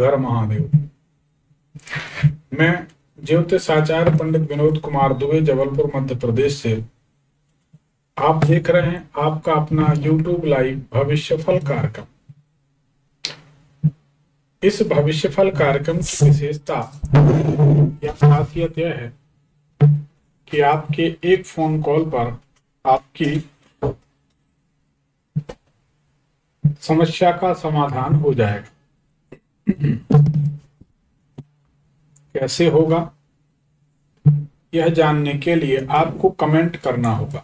घर महादेव। मैं ज्योतिष आचार्य पंडित विनोद कुमार दुबे, जबलपुर मध्य प्रदेश से। आप देख रहे हैं आपका अपना YouTube लाइव भविष्यफल कार्यक्रम। इस भविष्यफल कार्यक्रम की विशेषता या खासियत यह है कि आपके एक फोन कॉल पर आपकी समस्या का समाधान हो जाएगा। कैसे होगा, यह जानने के लिए आपको कमेंट करना होगा।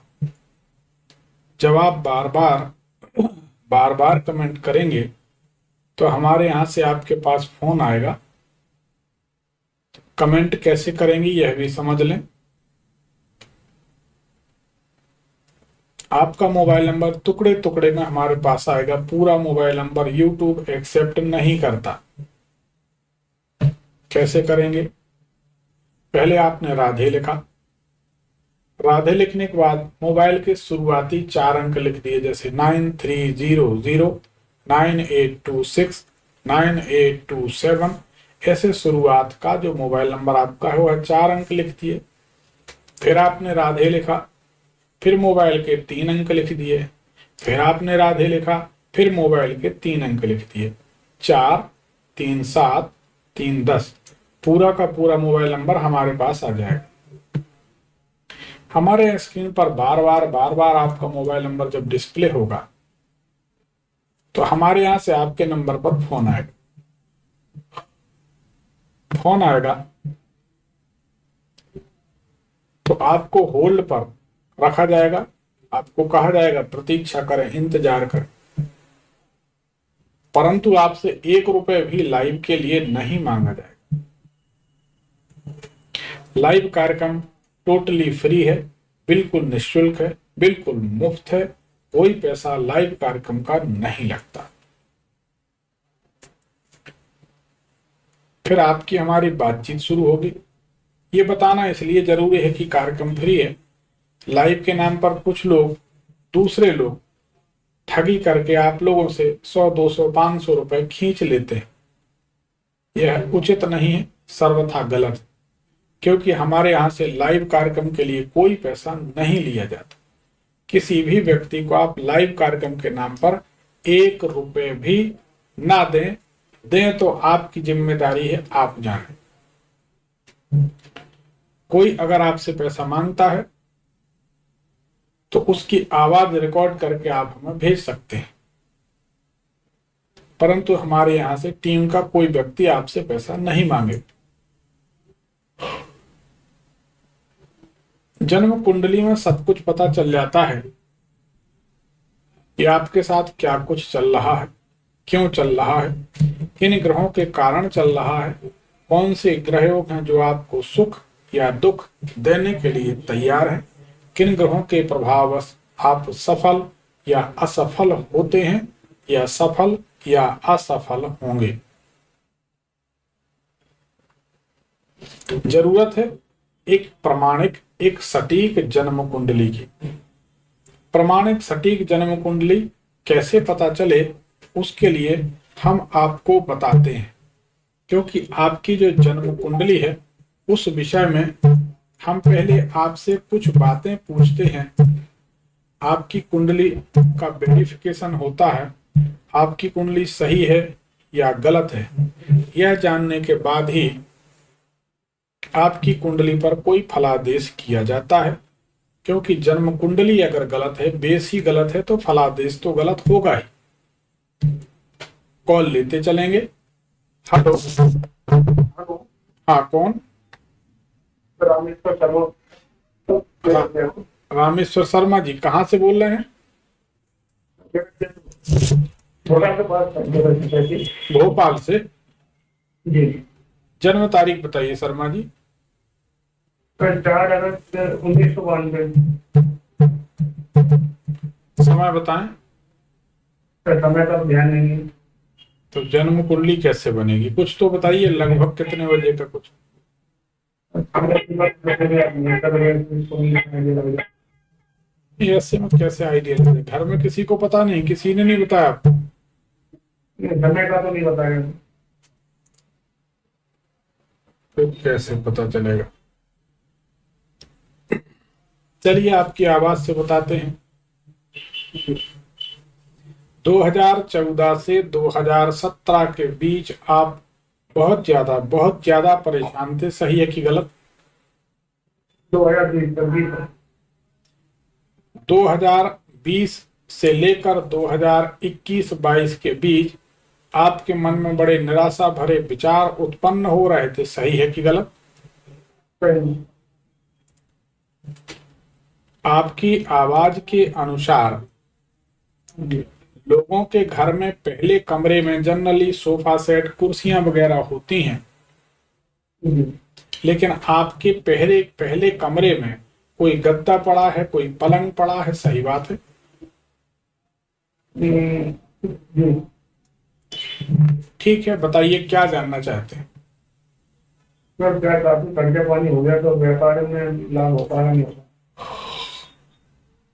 जब आप बार बार कमेंट करेंगे तो हमारे यहां से आपके पास फोन आएगा। कमेंट कैसे करेंगे यह भी समझ लें। आपका मोबाइल नंबर टुकड़े टुकड़े में हमारे पास आएगा। पूरा मोबाइल नंबर YouTube एक्सेप्ट नहीं करता। कैसे करेंगे, पहले आपने राधे लिखा। राधे लिखने के बाद मोबाइल के शुरुआती 4 अंक लिख दिए, जैसे 9300 9826 9827। ऐसे शुरुआत का जो मोबाइल नंबर आपका है वह 4 अंक लिख दिए। फिर आपने राधे लिखा, फिर मोबाइल के 3 अंक लिख दिए। फिर आपने राधे लिखा, फिर मोबाइल के 3 अंक लिख दिए। 4 3 7 3 10 पूरा का पूरा मोबाइल नंबर हमारे पास आ जाएगा। हमारे स्क्रीन पर बार बार आपका मोबाइल नंबर जब डिस्प्ले होगा तो हमारे यहां से आपके नंबर पर फोन आएगा। फोन आएगा तो आपको होल्ड पर रखा जाएगा। आपको कहा जाएगा प्रतीक्षा करें, इंतजार करें। परंतु आपसे 1 रुपए भी लाइव के लिए नहीं मांगा जाएगा। लाइव कार्यक्रम टोटली फ्री है, बिल्कुल निःशुल्क है, बिल्कुल मुफ्त है। कोई पैसा लाइव कार्यक्रम का नहीं लगता। फिर आपकी हमारी बातचीत शुरू होगी। ये बताना इसलिए जरूरी है कि कार्यक्रम फ्री है। लाइव के नाम पर कुछ लोग, दूसरे लोग ठगी करके आप लोगों से 100 200 500 रुपए खींच लेते हैं। यह उचित नहीं है, सर्वथा गलत है। क्योंकि हमारे यहां से लाइव कार्यक्रम के लिए कोई पैसा नहीं लिया जाता। किसी भी व्यक्ति को आप लाइव कार्यक्रम के नाम पर 1 रुपए भी ना दें तो आपकी जिम्मेदारी है, आप जानें। कोई अगर आपसे पैसा मांगता है तो उसकी आवाज रिकॉर्ड करके आप हमें भेज सकते हैं। परंतु हमारे यहां से टीम का कोई व्यक्ति आपसे पैसा नहीं मांगे। जन्म कुंडली में सब कुछ पता चल जाता है कि आपके साथ क्या कुछ चल रहा है, क्यों चल रहा है, किन ग्रहों के कारण चल रहा है, कौन से ग्रह हैं जो आपको सुख या दुख देने के लिए तैयार हैं, किन ग्रहों के प्रभाववश आप सफल या असफल होते हैं या सफल या असफल होंगे। जरूरत है एक प्रामाणिक, एक सटीक जन्म कुंडली की। प्रामाणिक सटीक जन्म कुंडली कैसे पता चले, उसके लिए हम आपको बताते हैं। क्योंकि आपकी जो जन्म कुंडली है उस विषय में हम पहले आपसे कुछ बातें पूछते हैं। आपकी कुंडली का वेरिफिकेशन होता है, आपकी कुंडली सही है या गलत है, यह जानने के बाद ही आपकी कुंडली पर कोई फलादेश किया जाता है। क्योंकि जन्म कुंडली अगर गलत है, बेस ही गलत है, तो फलादेश तो गलत होगा ही। कॉल लेते चलेंगे। हेलो, हाँ कौन? रामेश्वर शर्मा। रामेश्वर शर्मा जी, कहाँ से बोल रहे हैं? भोपाल से जी। जन्म तारीख बताइए शर्मा जी। 4 अगस्त 1992। समय बताएं। समय का ध्यान नहीं है। तो जन्म कुंडली कैसे बनेगी, कुछ तो बताइए, लगभग कितने बजे का कुछ? ऐसे में कैसे आइडिया लगे? घर में किसी को पता नहीं, किसी ने नहीं बताया आपको? समय का तो नहीं बताया। फिर कैसे पता चलेगा? चलिए आपकी आवाज से बताते हैं। 2014 से 2017 के बीच आप बहुत ज्यादा परेशान थे, सही है कि गलत? 2020 2020 से लेकर 2021-22 के बीच आपके मन में बड़े निराशा भरे विचार उत्पन्न हो रहे थे, सही है कि गलत? सही। आपकी आवाज के अनुसार जी लोगों के घर में पहले कमरे में जनरली सोफा सेट, कुर्सियां वगैरह होती हैं, जी लेकिन आपके पहले पहले कमरे में कोई गद्दा पड़ा है, कोई पलंग पड़ा है, सही बात है? जी। ठीक है, बताइए क्या जानना चाहते हैं? सर क्या काफी खर्चा पानी हो गया तो व्यापार में लाभ हो पा रहा नहीं होता।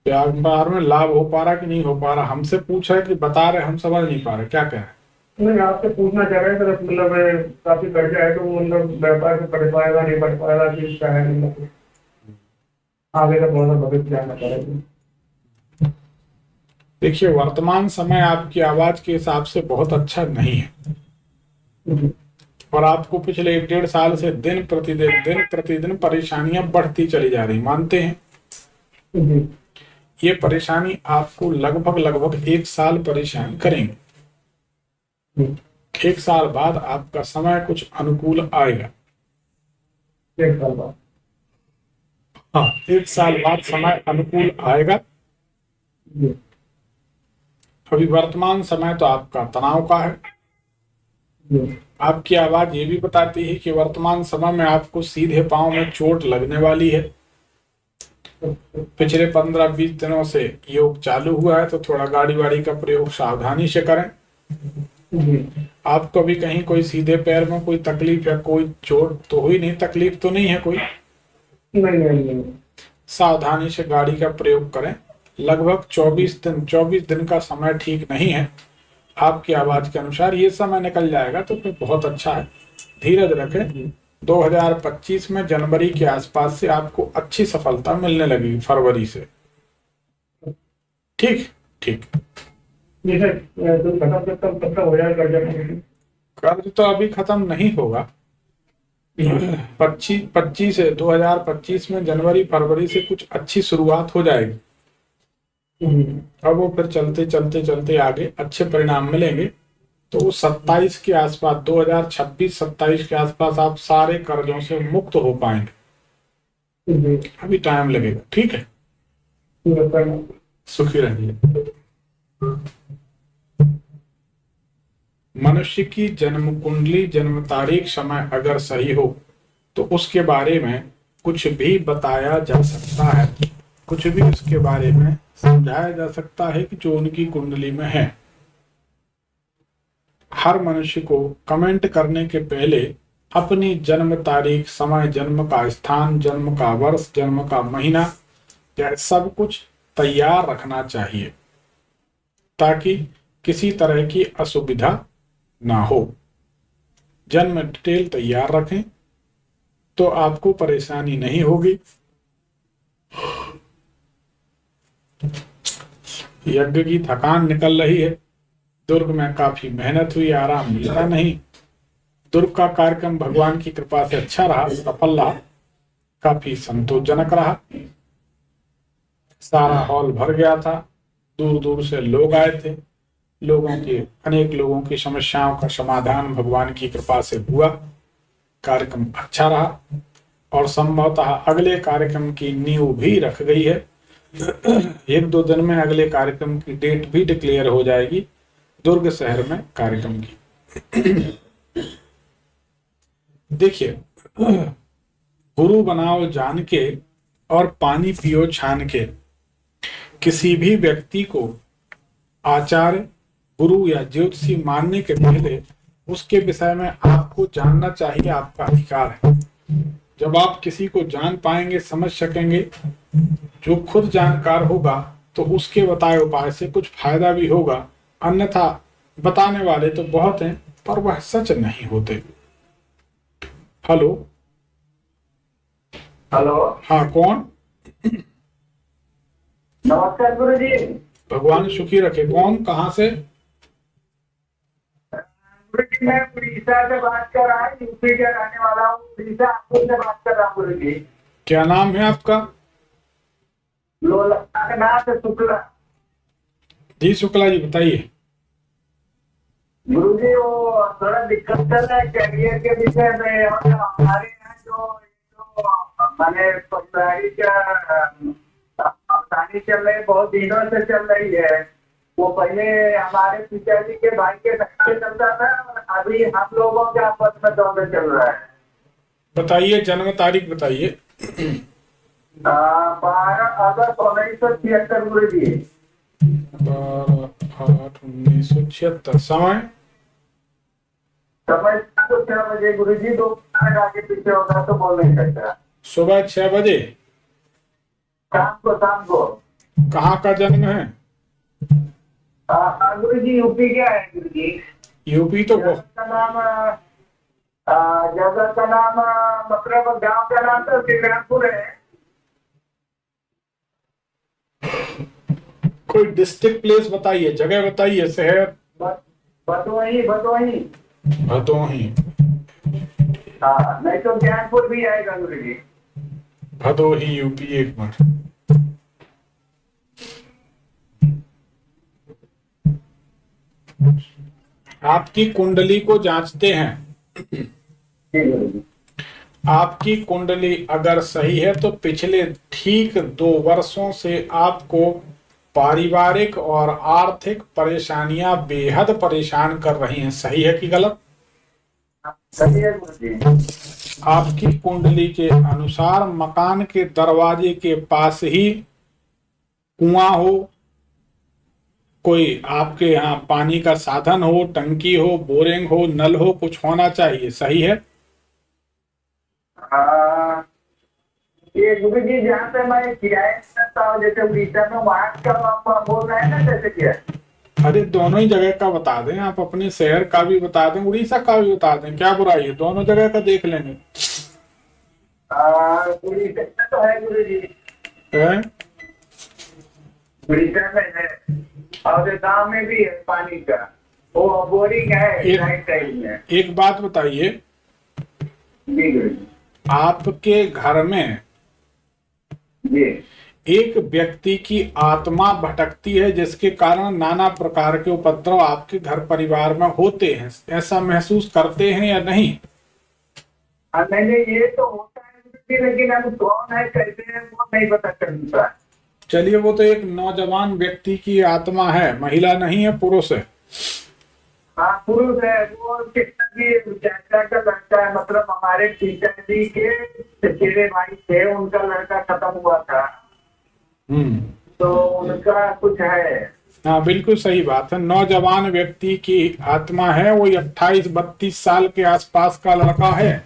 व्यापार में लाभ हो पा रहा कि नहीं हो पा रहा, हमसे पूछ रहे कि बता रहे, हम समझ नहीं पा रहे क्या कह रहे हैं? नहीं, आपसे पूछना चाह रहे हैं सर, मतलब काफी खर्चा है तो वो मतलब व्यापार से पढ़ पाएगा नहीं पढ़ पाएगा, चीज क्या है, मतलब आगे का थोड़ा सा भविष्य जानना चाह रहे थे। देखिए, वर्तमान समय आपकी आवाज के हिसाब से बहुत अच्छा नहीं है, जी और आपको पिछले 1-1.5 साल से दिन प्रतिदिन परेशानियां बढ़ती चली जा रही, मानते हैं? जी ये परेशानी आपको लगभग 1 साल परेशान करेंगे। जी 1 साल बाद आपका समय कुछ अनुकूल आएगा। 1 साल बाद। हाँ, 1 साल बाद समय अनुकूल आएगा। जी अभी वर्तमान समय तो आपका तनाव का है। जी आपकी आवाज ये भी बताती है कि वर्तमान समय में आपको सीधे पांव में चोट लगने वाली है। पिछले 15-20 दिनों से योग चालू हुआ है, तो थोड़ा गाड़ी वाड़ी का प्रयोग सावधानी से करें। जी आपको भी कहीं कोई सीधे पैर में कोई तकलीफ या कोई चोट तो हुई नहीं, तकलीफ तो नहीं है कोई? नहीं। सावधानी से गाड़ी का प्रयोग करें। लगभग 24 दिन का समय ठीक नहीं है। आपकी आवाज के अनुसार ये समय निकल जाएगा तो फिर बहुत अच्छा है, धीरज रखें। 2025 में जनवरी के आसपास से आपको अच्छी सफलता मिलने लगेगी, फरवरी से। ठीक ठीक। जी सर, तो खत्म कब तक हो जाएगा कर्जा? कर्ज तो अभी खत्म नहीं होगा। 2025 में जनवरी फरवरी से कुछ अच्छी शुरुआत हो जाएगी। अब वो फिर चलते आगे अच्छे परिणाम मिलेंगे। तो 27 के आसपास, 2026-27 के आसपास आप सारे कर्जों से मुक्त हो पाएंगे। अभी टाइम लगेगा, ठीक है? सुखी रहिए। मनुष्य की जन्म कुंडली, जन्म तारीख, समय अगर सही हो तो उसके बारे में कुछ भी बताया जा सकता है, कुछ भी उसके बारे में समझाया जा सकता है कि जो उनकी कुंडली में है। हर मनुष्य को कमेंट करने के पहले अपनी जन्म तारीख, समय, जन्म का स्थान, जन्म का वर्ष, जन्म का महीना, यह सब कुछ तैयार रखना चाहिए ताकि किसी तरह की असुविधा ना हो। जन्म डिटेल तैयार रखें तो आपको परेशानी नहीं होगी। यज्ञ की थकान निकल रही है, दुर्ग में काफी मेहनत हुई, आराम मिला नहीं। दुर्ग का कार्यक्रम भगवान की कृपा से अच्छा रहा, सफल रहा, काफी संतोषजनक रहा। सारा हॉल भर गया था, दूर दूर से लोग आए थे। अनेक लोगों की समस्याओं का समाधान भगवान की कृपा से हुआ। कार्यक्रम अच्छा रहा और संभवतः अगले कार्यक्रम की नींव भी रख गई है। 1-2 दिन में अगले कार्यक्रम की डेट भी डिक्लेयर हो जाएगी दुर्ग शहर में कार्यक्रम की। देखिए, गुरु बनाओ जान के और पानी पियो छान के। किसी भी व्यक्ति को आचार्य, गुरु या ज्योतिषी मानने के पहले उसके विषय में आपको जानना चाहिए, आपका अधिकार है। जब आप किसी को जान पाएंगे, समझ सकेंगे, जो खुद जानकार होगा तो उसके बताए उपाय से कुछ फायदा भी होगा। अन्यथा बताने वाले तो बहुत हैं पर वह सच नहीं होते। हेलो। हेलो, हाँ, कौन? नमस्कार गुरु जी। भगवान सुखी रखे। कौन, कहाँ से? गुरु जी, मैं उड़ीसा से बात कर रहा हूँ, यूपी का रहने वाला हूँ। उड़ीसा आपको से बात कर रहा हूँ गुरु जी। क्या नाम है आपका? लोकनाथ शुक्ला। जी शुक्ला जी, बताइए। गुरु जी, वो थोड़ा दिक्कत चल रहा है कैरियर के विषय में, और हमारे यहाँ जो मैंने पढ़ाई का परेशानी चल रही है, बहुत दिनों से चल रही है। वो पहले हमारे पिताजी के भाई के साथ से चलता था, और अभी हम लोगों के आपस में दौर चल रहा है। बताइए, जन्म तारीख बताइए। 12 अगस्त 1976 गुरु जी। 12/8/1976। समय? समय तो 6 बजे गुरु जी, 2 मिनट आगे पीछे होगा तो बोल नहीं सकता। सुबह 6 बजे। शाम को। कहाँ का जन्म है? गुरु जी, यूपी क्या है गुरु जी? यूपी तो जगह का नाम जगह का नाम मतलब गांव का नाम तो श्रीरामपुर है। कोई डिस्ट्रिक्ट प्लेस बताइए, जगह बताइए, शहर। भदोही। भदोही। हाँ, नहीं तो ज्ञानपुर भी आएगा गुरु जी। भदोही यूपी, एक मिनट। आपकी कुंडली को जांचते हैं। जी गुरु जी। आपकी कुंडली अगर सही है तो पिछले ठीक 2 वर्षों से आपको पारिवारिक और आर्थिक परेशानियां बेहद परेशान कर रही हैं। सही है कि गलत? सही है गुरु जी। आपकी कुंडली के अनुसार मकान के दरवाजे के पास ही कुआं हो, कोई आपके यहाँ पानी का साधन हो, टंकी हो, बोरिंग हो, नल हो, कुछ होना चाहिए। सही है? ये गुरु जी, जहाँ पे मैं किराए में रहता हूँ, जैसे उड़ीसा में, वहाँ का आप बोल रहे हैं ना, जैसे क्या? अरे दोनों ही जगह का बता दें, आप अपने शहर का भी बता दें, उड़ीसा का भी बता दें, क्या बुराई है, दोनों जगह का देख लेंगे। उड़ीसा में तो है गुरु जी। है? उड़ीसा में है, और गांव में भी है पानी का, वो बोरिंग है राइट साइड में। एक बात बताइए, जी गुरु जी। आपके घर में जी। एक व्यक्ति की आत्मा भटकती है जिसके कारण नाना प्रकार के उपद्रव आपके घर परिवार में होते हैं, ऐसा महसूस करते हैं या नहीं? नहीं, ये तो होता है गुरु जी, लेकिन हम कौन है कैसे है वो नहीं पता चलता। चलिए, वो तो एक नौजवान व्यक्ति की आत्मा है, महिला नहीं है, पुरुष है। हाँ, पुरुष है। वो पिताजी चाचा का लड़का है, मतलब हमारे पिताजी के चचेरे भाई थे, उनका लड़का खत्म हुआ था, तो उनका कुछ है। हाँ, बिल्कुल सही बात है। नौजवान व्यक्ति की आत्मा है, वो 28-32 साल के आसपास का लड़का है।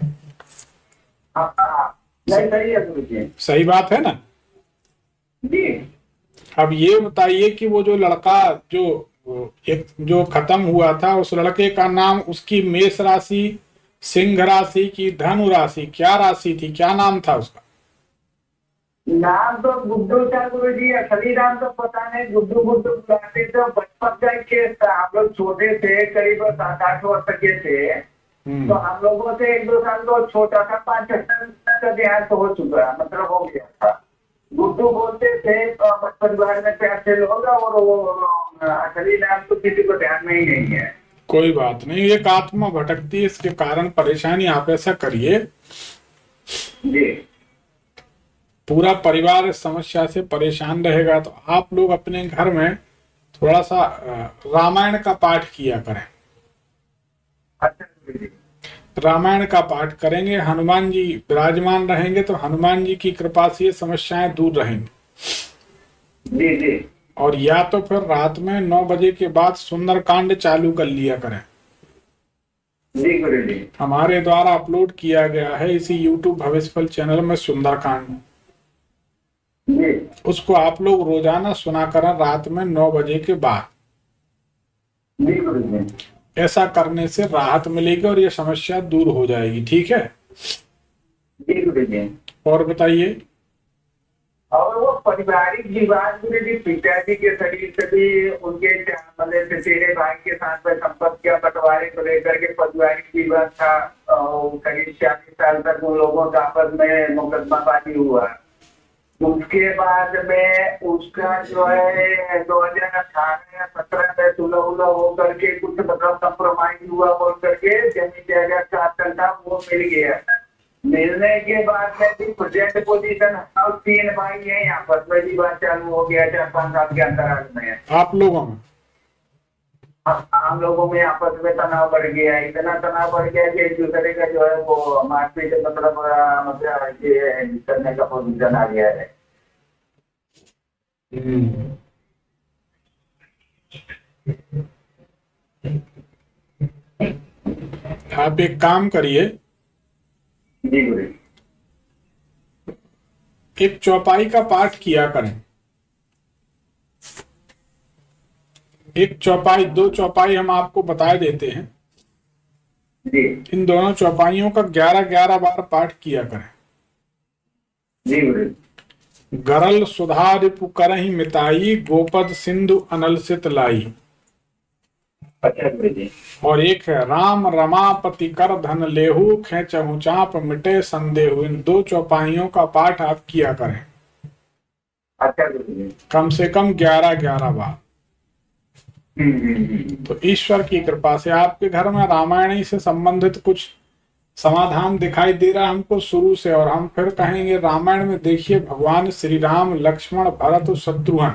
हाँ, नहीं सही है गुरु जी। सही बात है ना? जी। अब ये बताइए कि वो जो लड़का जो खत्म हुआ था, उस लड़के का नाम, उसकी मेष राशि, सिंह राशि की धनु राशि, क्या राशि थी, क्या नाम था उसका? नाम तो गुड्डू था गुरु जी, असली नाम तो पता नहीं। गुड्डू गुड्डू बुलाते थे। बचपन का के हम लोग छोटे थे, करीब 7-8 वर्ष के थे, तो हम लोगों से 1-2 साल तो छोटा था, 5-6 साल का देहांत हो चुका, मतलब हो गया था। गुड्डू बोलते थे, तो परिवार में कैसे लोग, और वो असली नाम तो किसी को ध्यान में ही नहीं है। कोई बात नहीं, एक आत्मा भटकती है, इसके कारण परेशानी। आप ऐसा करिए, जी। पूरा परिवार इस समस्या से परेशान रहेगा, तो आप लोग अपने घर में थोड़ा सा रामायण का पाठ किया करें। अच्छा गुरु जी। रामायण का पाठ करेंगे, हनुमान जी विराजमान रहेंगे, तो हनुमान जी की कृपा से ये समस्याएं दूर रहेंगी। जी जी। और या तो फिर रात में 9 बजे के बाद सुंदरकांड चालू कर लिया करें। जी गुरु जी। हमारे द्वारा अपलोड किया गया है इसी YouTube भविष्यफल चैनल में सुंदरकांड, जी। उसको आप लोग रोजाना सुना करें रात में 9 बजे के बाद। जी गुरु जी। ऐसा करने से राहत मिलेगी और ये समस्या दूर हो जाएगी। ठीक है? जी गुरु जी। और बताइए। और वो पारिवारिक विवाद में भी पिताजी के शरीर से भी उनके मतलब तेरे भाई के साथ में संपत्ति का बंटवारे को लेकर के पारिवारिक विवाद था। करीब 40 साल तक उन लोगों का आपस में मुकदमाबाजी हुआ। उसके बाद में उसका जो है 2018 या 17 में सुलह उलह हो करके कुछ मतलब कंप्रोमाइज हुआ बोल करके जमीन जायदाद का आंकड़ा था वो मिल गया। मिलने के बाद में भी प्रेजेंट पोजीशन अब 3 भाई है, आपस में भी बात चालू हो गया 4-5 साल के अंतराल में। आप लोगों में? हम लोगों में आपस में तनाव बढ़ गया, इतना तनाव बढ़ गया कि एक दूसरे का जो है वो मारपीट मतलब ये करने का पोजीशन आ गया है। आप एक काम करिए, जी गुरु। एक चौपाई का पाठ किया करें। एक चौपाई, 2 चौपाई हम आपको बता देते हैं। जी इन दोनों चौपाइयों का 11-11 बार पाठ किया करें। जी गुरु। गरल सुधा रिपु करहि मिताई, गोपद सिंधु अनल सित लाई। अच्छा गुरु जी। और एक है राम रमापति कर धन लेहु, खेचहु चाप मिटे संदेहु। इन 2 चौपाइयों का पाठ आप किया करें अच्छा गुरु जी। कम से कम 11-11 बार। तो ईश्वर की कृपा से आपके घर में रामायणी से संबंधित कुछ समाधान दिखाई दे रहा है हमको शुरू से। और हम फिर कहेंगे रामायण में देखिए भगवान श्री राम, लक्ष्मण, भरत और शत्रुघ्न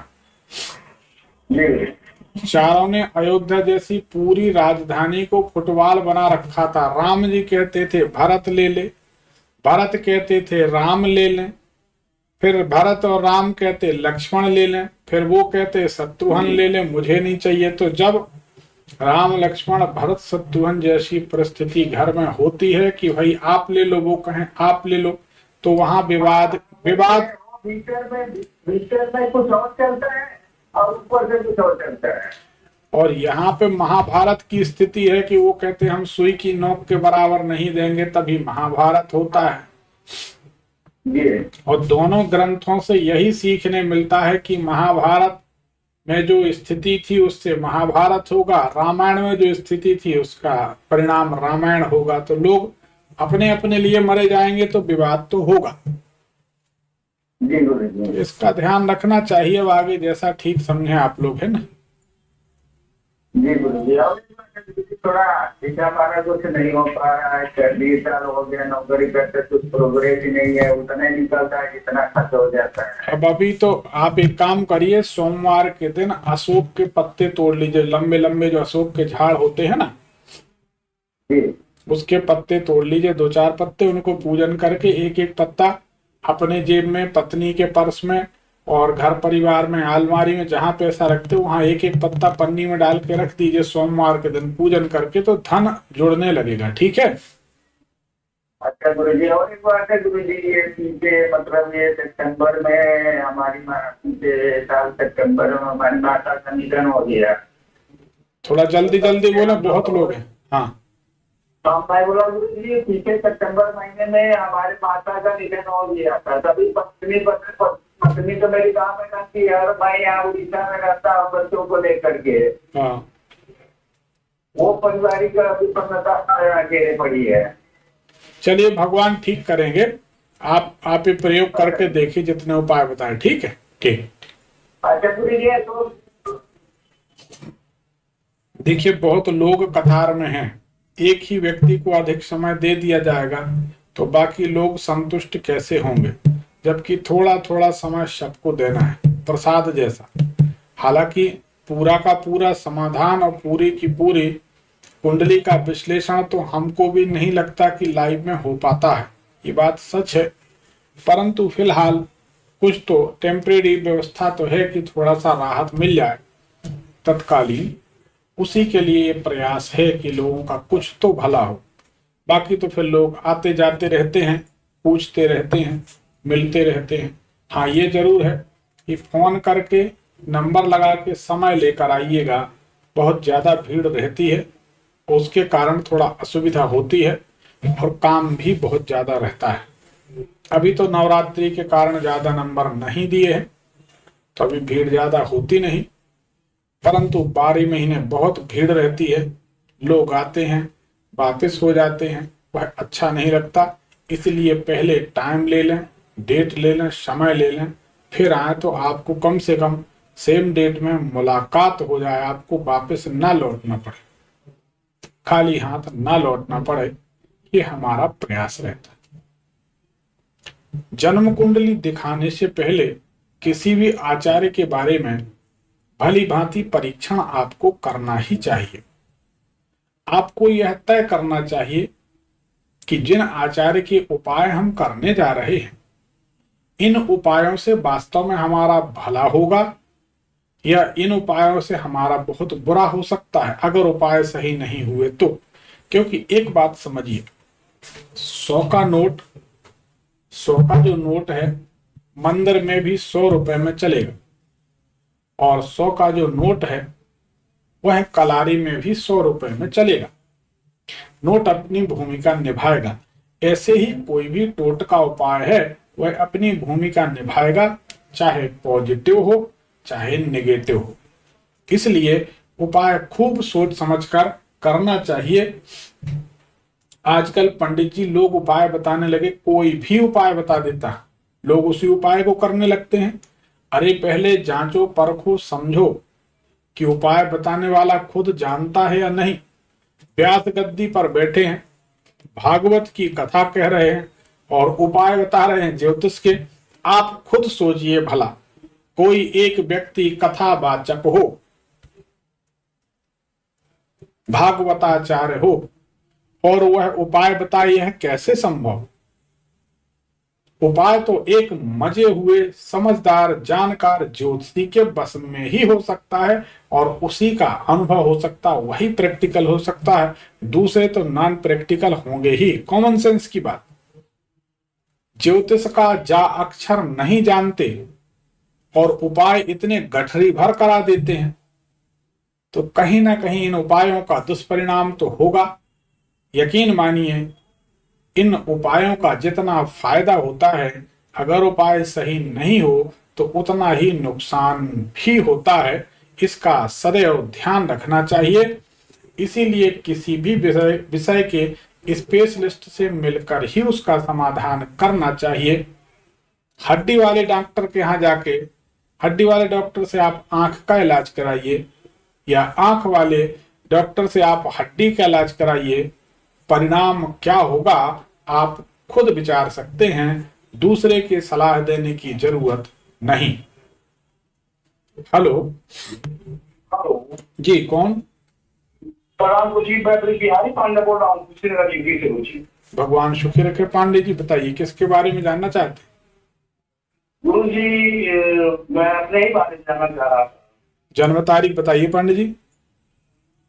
चारों ने अयोध्या जैसी पूरी राजधानी को फुटबॉल बना रखा था। राम जी कहते थे भरत ले ले, भरत कहते थे राम ले लें, फिर भरत और राम कहते लक्ष्मण ले लें, फिर वो कहते शत्रुघ्न ले लें, मुझे नहीं चाहिए। तो जब राम लक्ष्मण भरत शत्रुघ्न जैसी परिस्थिति घर में होती है कि भाई आप ले लो, वो कहें आप ले लो, तो वहां विवाद भीतर में कुछ और चलता है और ऊपर से कुछ और चलता है। और यहाँ पे महाभारत की स्थिति है कि वो कहते हम सुई की नोक के बराबर नहीं देंगे, तभी महाभारत होता है। और दोनों ग्रंथों से यही सीखने मिलता है कि महाभारत में जो स्थिति थी उससे महाभारत होगा, रामायण में जो स्थिति थी उसका परिणाम रामायण होगा। तो लोग अपने अपने लिए मरे जाएंगे तो विवाद तो होगा। तो इसका ध्यान रखना चाहिए। अब आगे जैसा ठीक समझे आप लोग, है ना। जी गुरु जी। और थोड़ा हमारा कुछ नहीं हो पा रहा है, 20 साल हो गया नौकरी करते, कुछ प्रोग्रेस ही नहीं है, उतना ही निकलता है जितना खर्च हो जाता है। अब अभी तो आप एक काम करिए, सोमवार के दिन अशोक के पत्ते तोड़ लीजिए। लंबे लंबे जो अशोक के झाड़ होते हैं ना, उसके पत्ते तोड़ लीजिए, 2-4 पत्ते, उनको पूजन करके एक एक पत्ता अपने जेब में, पत्नी के पर्स में और घर परिवार में अलमारी में जहां पैसा रखते वहां एक एक पत्ता पन्नी में डाल के रख दीजिए। सोमवार के दिन पूजन करके तो धन जुड़ने लगेगा। ठीक है। अच्छा गुरु जी। और एक बात है गुरु जी, ये पीछे मतलब ये सितंबर में हमारी पीछे साल सितंबर में हमारी माता का निधन हो गया। थोड़ा जल्दी जल्दी बोले, बहुत लोग हैं। हाँ मैं बोला गुरु जी, पीछे सितंबर महीने में हमारे माता का निधन हो गया था। तभी पत्नी तो मेरी गाँव में रहती है और मैं यहाँ उड़ीसा में रहता हूँ बच्चों को लेकर के। हाँ। वो पारिवारिक विपन्नता घेरे पड़ी है। चलिए भगवान ठीक करेंगे। आप ये प्रयोग करके देखिए, जितने उपाय बताए। ठीक है। ठीक। अच्छा गुरु जी। तो देखिए बहुत लोग कतार में हैं, एक ही व्यक्ति को अधिक समय दे दिया जाएगा तो बाकी लोग संतुष्ट कैसे होंगे, जबकि थोड़ा थोड़ा समय सबको देना है, प्रसाद जैसा। हालांकि पूरा का पूरा समाधान और पूरी की पूरी कुंडली का विश्लेषण तो हमको भी नहीं लगता कि लाइव में हो पाता है, ये बात सच है। परंतु फिलहाल कुछ तो टेम्परेरी व्यवस्था तो है कि थोड़ा सा राहत मिल जाए तत्कालीन, उसी के लिए ये प्रयास है कि लोगों का कुछ तो भला हो। बाकी तो फिर लोग आते जाते रहते हैं, पूछते रहते हैं, मिलते रहते हैं। हाँ ये जरूर है कि फोन करके नंबर लगा के समय लेकर आइएगा, बहुत ज़्यादा भीड़ रहती है, उसके कारण थोड़ा असुविधा होती है और काम भी बहुत ज़्यादा रहता है। अभी तो नवरात्रि के कारण ज्यादा नंबर नहीं दिए हैं, तो अभी भीड़ ज्यादा होती नहीं, परंतु 12 महीने बहुत भीड़ रहती है। लोग आते हैं, वापस हो जाते हैं, वह अच्छा नहीं लगता। इसलिए पहले टाइम ले लें, डेट ले लें, समय ले लें, फिर आए तो आपको कम से कम सेम डेट में मुलाकात हो जाए, आपको वापस ना लौटना पड़े, खाली हाथ ना लौटना पड़े। ये हमारा प्रयास रहता है। जन्म कुंडली दिखाने से पहले किसी भी आचार्य के बारे में भली भांति परीक्षण आपको करना ही चाहिए। आपको यह तय करना चाहिए कि जिन आचार्य के उपाय हम करने जा रहे हैं, इन उपायों से वास्तव में हमारा भला होगा या इन उपायों से हमारा बहुत बुरा हो सकता है अगर उपाय सही नहीं हुए तो। क्योंकि एक बात समझिए, 100 का नोट, 100 का जो नोट है मंदिर में भी 100 रुपए में चलेगा, और 100 का जो नोट है वह कलारी में भी 100 रुपए में चलेगा। नोट अपनी भूमिका निभाएगा। ऐसे ही कोई भी टोटका उपाय है वह अपनी भूमिका निभाएगा, चाहे पॉजिटिव हो चाहे नेगेटिव हो। इसलिए उपाय खूब सोच समझकर करना चाहिए। आजकल पंडित जी लोग उपाय बताने लगे, कोई भी उपाय बता देता है, लोग उसी उपाय को करने लगते हैं। अरे पहले जांचो परखो समझो कि उपाय बताने वाला खुद जानता है या नहीं। व्यास गद्दी पर बैठे हैं, भागवत की कथा कह रहे हैं और उपाय बता रहे हैं ज्योतिष के। आप खुद सोचिए भला, कोई एक व्यक्ति कथावाचक हो, भागवताचार्य हो और वह उपाय बताए, यह कैसे संभव? उपाय तो एक मजे हुए समझदार जानकार ज्योतिषी के बस में ही हो सकता है और उसी का अनुभव हो सकता है, वही प्रैक्टिकल हो सकता है। दूसरे तो नॉन प्रैक्टिकल होंगे ही। कॉमन सेंस की बात। ज्योतिष का जा अक्षर नहीं जानते और उपाय इतने गठरी भर करा देते हैं, तो कहीं ना कहीं इन उपायों का दुष्परिणाम तो होगा। यकीन मानिए, इन उपायों का जितना फायदा होता है, अगर उपाय सही नहीं हो तो उतना ही नुकसान भी होता है। इसका सदैव ध्यान रखना चाहिए। इसीलिए किसी भी विषय के स्पेशलिस्ट से मिलकर ही उसका समाधान करना चाहिए। हड्डी वाले डॉक्टर के यहाँ जाके, हड्डी वाले डॉक्टर से आप आंख का इलाज कराइए या आंख वाले डॉक्टर से आप हड्डी का इलाज कराइए, परिणाम क्या होगा आप खुद विचार सकते हैं। दूसरे की सलाह देने की जरूरत नहीं। हेलो जी, कौन? प्रणाम जी, मैं बिहारी पांडे बोल रहा हूँ, कुशीनगर यूपी से रुचि। भगवान सुखी रखे। पांडे जी बताइए, किसके बारे में जानना चाहते हैं? गुरु जी, मैं अपने ही बारे में जानना चाह रहा था। जन्म तारीख बताइए पांडे जी।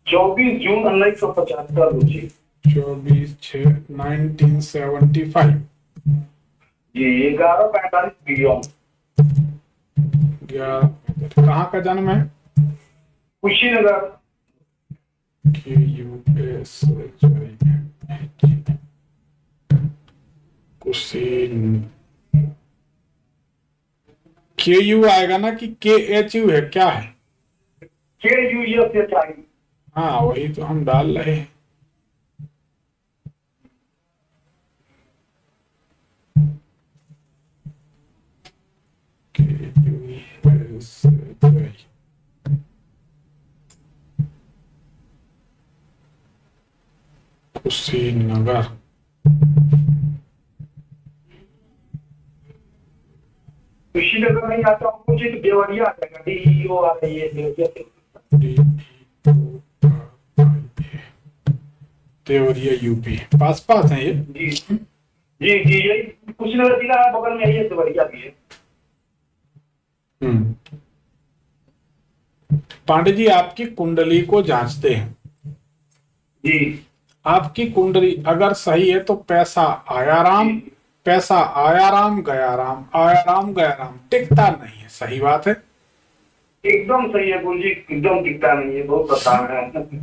24 जून 1975 रुचि। 24/6/1975 जी, 11:45 PM। कहाँ का जन्म है? कुशीनगर। KU आएगा ना कि KHU है, क्या है? KUSHI। हाँ, वही तो हम डाल रहे हैं। कुशीनगर। कुशीनगर नहीं आता हूँ, मुझे देवरिया आ जाएगा। DEO आ रही है देवरिया यूपी। पास पास है ये। जी जी जी, यही कुशीनगर जिला है, बगल में यही देवरिया भी है। पांडे जी आपकी कुंडली को जांचते हैं। जी, आपकी कुंडली अगर सही है तो पैसा आया राम, पैसा आया राम गया राम, आया राम गया राम, टिकता नहीं है। सही बात है, एकदम सही है गुरु जी, एकदम टिकता नहीं है, बहुत परेशान है।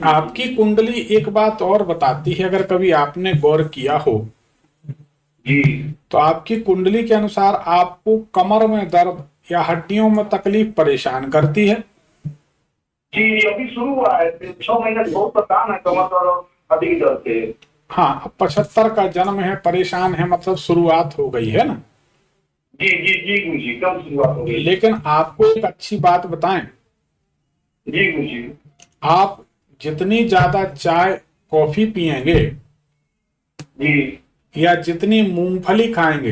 आपकी कुंडली एक बात और बताती है, अगर कभी आपने गौर किया हो जी तो आपकी कुंडली के अनुसार आपको कमर में दर्द या हड्डियों में तकलीफ परेशान करती है। जी, अभी शुरू हुआ है, 6 महीने से बहुत परेशान है कमर दर्द अधिक दर्द से। हाँ, अब 75 का जन्म है, परेशान है, मतलब शुरुआत हो गई है ना। जी जी जी गुरुजी, कब शुरुआत हो गई? लेकिन आपको एक अच्छी बात बताएं, जी गुरुजी। आप जितनी ज्यादा चाय कॉफी पिएंगे जी या जितनी मूंगफली खाएंगे,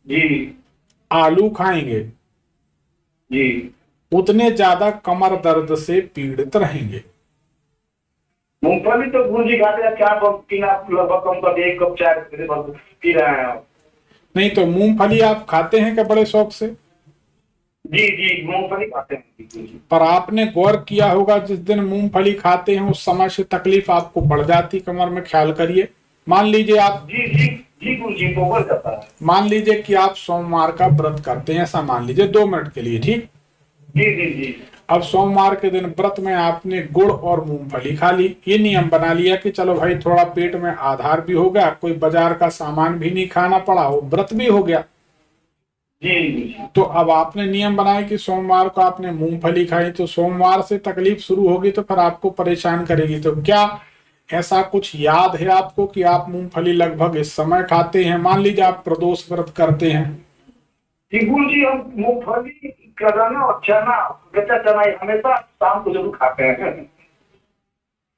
जी आलू खाएंगे, जी। उतने ज्यादा कमर दर्द से पीड़ित रहेंगे। मूंगफली तो गुरुजी खाते हैं, 4 कप पीना लगभग कम कर दिया, 1 कप चाय पी रहे हैं आप? नहीं तो मूंगफली आप खाते हैं क्या बड़े शौक से? जी जी, मूंगफली खाते हैं गुरुजी। पर आपने गौर किया होगा, जिस दिन मूंगफली खाते हैं उस समय से तकलीफ आपको बढ़ जाती कमर में। ख्याल करिए, मान लीजिए आप जी जी जी गुरुजी, वो बढ़ जाता है। मान लीजिए कि आप सोमवार का व्रत करते हैं, ऐसा मान लीजिए 2 मिनट के लिए, ठीक। जी जी जी अब सोमवार के दिन व्रत में आपने गुड़ और मूंगफली खा ली, ये नियम बना लिया कि चलो भाई थोड़ा पेट में आधार भी हो गया, कोई बाजार का सामान भी नहीं खाना पड़ा, वो व्रत भी हो गया। जी गुरुजी। तो अब आपने नियम बनाया कि सोमवार को आपने मूंगफली खाई, तो सोमवार से तकलीफ शुरू होगी तो फिर आपको परेशान करेगी। तो क्या ऐसा कुछ याद है आपको कि आप मूंगफली लगभग इस समय खाते हैं? मान लीजिए आप प्रदोष व्रत करते हैं। जी गुरुजी, हम मूंगफली करना और चना, कच्चा चना ये हमेशा शाम को जरूर खाते हैं।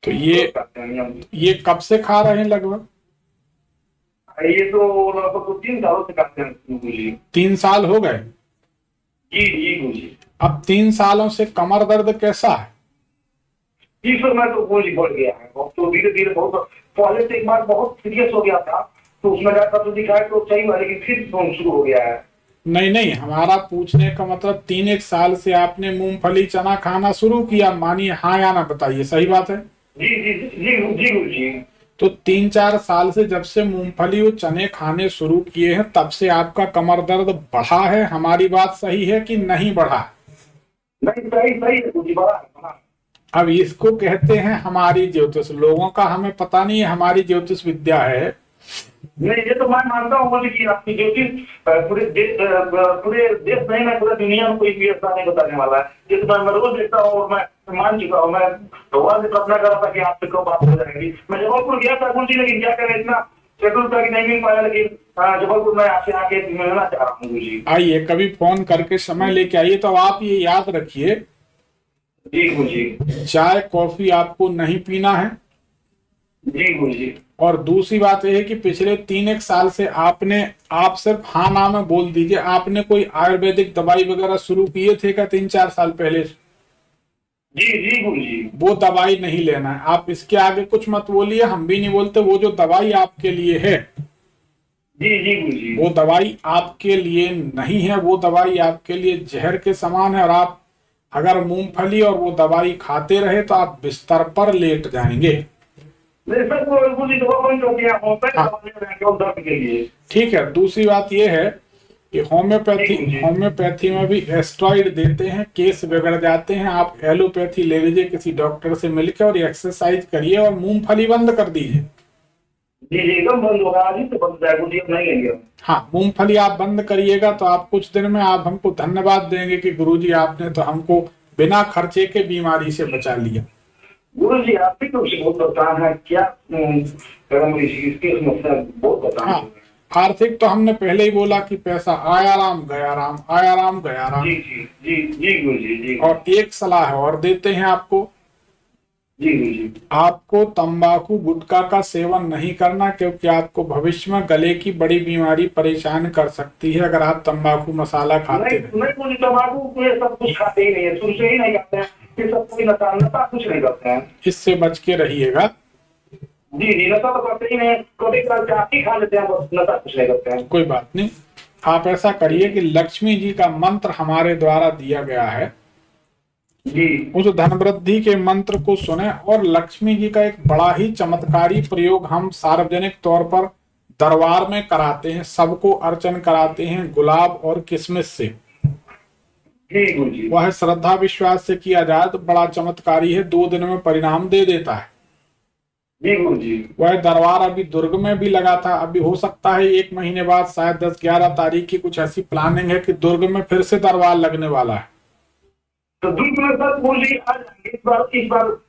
तो ये कब से खा रहे हैं लगभग? ये तो लगभग 3 सालों से खाते हैं गुरुजी। 3 साल हो गए। जी जी गुरुजी। अब 3 सालों से कमर दर्द कैसा है? इस समय तो गुरुजी बढ़ गया है बहुत, तो धीरे धीरे बहुत। पहले से एक बार बहुत सीरियस हो गया था, तो उसमें जाकर तो दिखाया तो सही हुआ, लेकिन फिर शुरू हो गया है। नहीं नहीं, हमारा पूछने का मतलब 3 1 साल से आपने मूंगफली चना खाना शुरू किया, मानिए हाँ या ना बताइए, सही बात है? जी जी जी जी गुरुजी। तो 3 4 साल से जब से मूंगफली और चने खाने शुरू किए हैं तब से आपका कमर दर्द बढ़ा है। हमारी बात सही है कि नहीं बढ़ा? नहीं, सही सही है गुरुजी, बड़ा है, बड़ा है। अब इसको कहते हैं हमारी ज्योतिष। लोगों का हमें पता नहीं है हमारी ज्योतिष विद्या है। नहीं, ये तो मैं मानता हूँ मुझे कि आपकी ज्योतिष पूरे देश नहीं, मैं पूरे दुनिया में कोई भी ऐसा नहीं बताने वाला है। ये तो मैं रोज देखता हूँ और मैं मान चुका हूँ। मैं भगवान से प्रार्थना कर रहा था कि आपसे कब बात हो जाएगी। मैं जबलपुर गया था गुरुजी, लेकिन क्या करें, इतना शेड्यूल था कि नहीं मिल पाया, लेकिन जबलपुर में आपसे आके मिलना चाह रहा हूँ गुरुजी। आइए, कभी फोन करके समय लेके आइए। तो आप ये याद रखिए, जी गुरुजी। चाय कॉफी आपको नहीं पीना है। जी गुरुजी। और दूसरी बात यह है कि पिछले 3 1 साल से आप सिर्फ हाँ ना में बोल दीजिए, आपने कोई आयुर्वेदिक दवाई वगैरह शुरू किए थे क्या 3 4 साल पहले? जी जी गुरुजी। वो दवाई नहीं लेना है। आप इसके आगे कुछ मत बोलिए, हम भी नहीं बोलते। वो जो दवाई आपके लिए है, जी जी गुरुजी। वो दवाई आपके लिए नहीं है। वो दवाई आपके लिए जहर के समान है। और आप अगर मूंगफली और वो दवाई खाते रहे तो आप बिस्तर पर लेट जाएंगे। ठीक है। दूसरी बात यह है कि होम्योपैथी में भी एस्ट्रॉइड देते हैं, केस बिगड़ जाते हैं। आप एलोपैथी ले लीजिए किसी डॉक्टर से मिलकर और एक्सरसाइज करिए और मूंगफली बंद कर दीजिए। जी जी, एकदम बंद होगा, आज ही तो बंद जाएगा जी, अब नहीं लेंगे। हाँ, मूंगफली आप बंद करिएगा तो आप कुछ दिन में आप हमको धन्यवाद देंगे कि गुरुजी आपने तो हमको बिना खर्चे के बीमारी से बचा लिया। गुरुजी, आप भी तो उसे बहुत परेशान है, क्या इसकी समस्या बहुत परेशान हाँ, है। आर्थिक तो हमने पहले ही बोला कि पैसा आया राम गया राम, आया राम गया राम। जी जी जी जी गुरुजी जी। और एक सलाह और देते हैं आपको, जी गुरुजी। आपको तंबाकू गुटखा का सेवन नहीं करना, क्योंकि आपको भविष्य में गले की बड़ी बीमारी परेशान कर सकती है अगर आप तंबाकू मसाला खाते नहीं नहीं गुरुजी, तंबाकू को ये सब कुछ खाते ही नहीं है, शुरू से ही नहीं खाते हैं। ये सब कोई नशा कुछ नहीं करते हैं। इससे बच के रहिएगा। जी जी, नशा तो करते ही नहीं, कभी कभी चाय खा लेते हैं, बस नशा कुछ नहीं करते हैं। कोई बात नहीं। आप ऐसा करिए कि लक्ष्मी जी का मंत्र हमारे द्वारा दिया गया है, जी उस धन वृद्धि के मंत्र को सुने। और लक्ष्मी जी का एक बड़ा ही चमत्कारी प्रयोग हम सार्वजनिक तौर पर दरबार में कराते हैं, सबको अर्चन कराते हैं गुलाब और किशमिश से। जी गुरुजी। वह श्रद्धा विश्वास से किया जाए तो बड़ा चमत्कारी है, 2 दिन में परिणाम दे देता है। जी गुरुजी। वह दरबार अभी दुर्ग में भी लगा था, अभी हो सकता है 1 महीने बाद शायद 10-11 तारीख की कुछ ऐसी प्लानिंग है कि दुर्ग में फिर से दरबार लगने वाला है। तो दुर्ग में सर गुरुजी आ जाएंगे, इस बार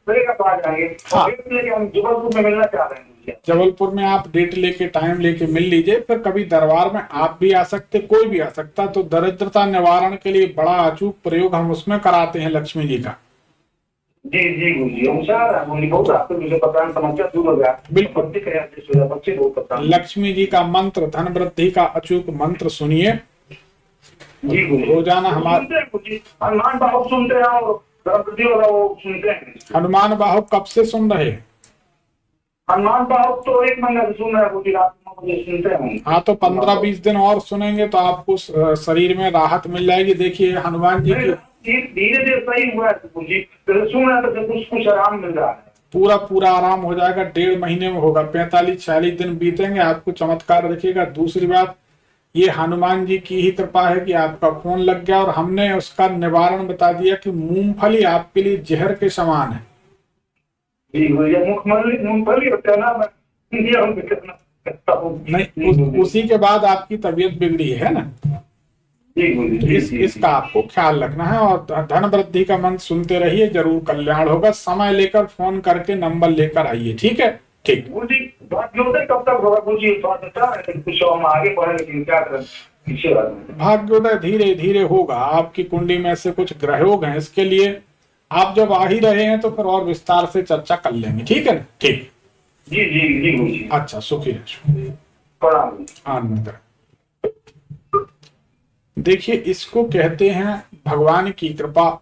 पहले तो आ जाएंगे। हाँ। और डेट लेके हम जबलपुर में मिलना चाह रहे हैं गुरुजी। जबलपुर में आप डेट लेके टाइम लेके मिल लीजिए, फिर कभी दरबार में आप भी आ सकते, कोई भी आ सकता। तो दरिद्रता निवारण के लिए बड़ा अचूक प्रयोग हम उसमें कराते हैं लक्ष्मी जी का। जी जी गुरुजी, हम चाह रहे हैं गुरुजी, बहुत आपको मुझे पता है, समस्या दूर हो गया। बिल्कुल। बच्चे कहे एडजस्ट हो जाए, बच्चे बहुत पता है। लक्ष्मी जी का मंत्र, धन वृद्धि का अचूक मंत्र सुनिए जी गुरुजी। रोजाना। हमारे सुनते हैं गुरुजी, हनुमान बाबू सुनते हैं और गणपति वाला वो सुनते हैं। हनुमान बाहु कब से सुन रहे हैं? हनुमान बाबू तो 1 महीना से सुन रहे हैं गुरुजी, रात 9 बजे सुनते हैं। हाँ, तो 15-20 दिन और सुनेंगे तो आपको शरीर में राहत मिल जाएगी। देखिए हनुमान जी की धीरे धीरे सही हुआ है गुरुजी, तो सुन रहे थे कुछ कुछ आराम मिल रहा है। पूरा पूरा आराम हो जाएगा, 1.5 महीने में होगा। 45-46 दिन बीतेंगे, आपको चमत्कार दिखेगा। दूसरी बात, ये हनुमान जी की ही कृपा है कि आपका फोन लग गया और हमने उसका निवारण बता दिया कि मूंगफली आपके लिए जहर के समान है। जी गुरुजी, मूंगफली होता है ना, मैं ये हम करता हूँ। नहीं, उसी के बाद आपकी तबीयत बिगड़ी है ना। जी गुरुजी, इसका आपको ख्याल रखना है और धन वृद्धि का मंत्र सुनते रहिए, जरूर कल्याण होगा। समय लेकर फोन करके नंबर लेकर आइए, ठीक है? ठीक। गुरुजी, भाग्योदय कब तक होगा गुरुजी? बात बता रहे थे कुछ, हम आगे बढ़े लेकिन क्या करें पीछे आ गए। भाग्योदय धीरे धीरे होगा। आपकी कुंडली में से कुछ ग्रहयोग हैं, इसके लिए आप जब आ ही रहे हैं तो फिर और विस्तार से चर्चा कर लेंगे, ठीक है ना? ठीक। जी जी जी गुरुजी। अच्छा, सुखी रहो। प्रणाम गुरुजी। आनंद। देखिए, इसको कहते हैं भगवान की कृपा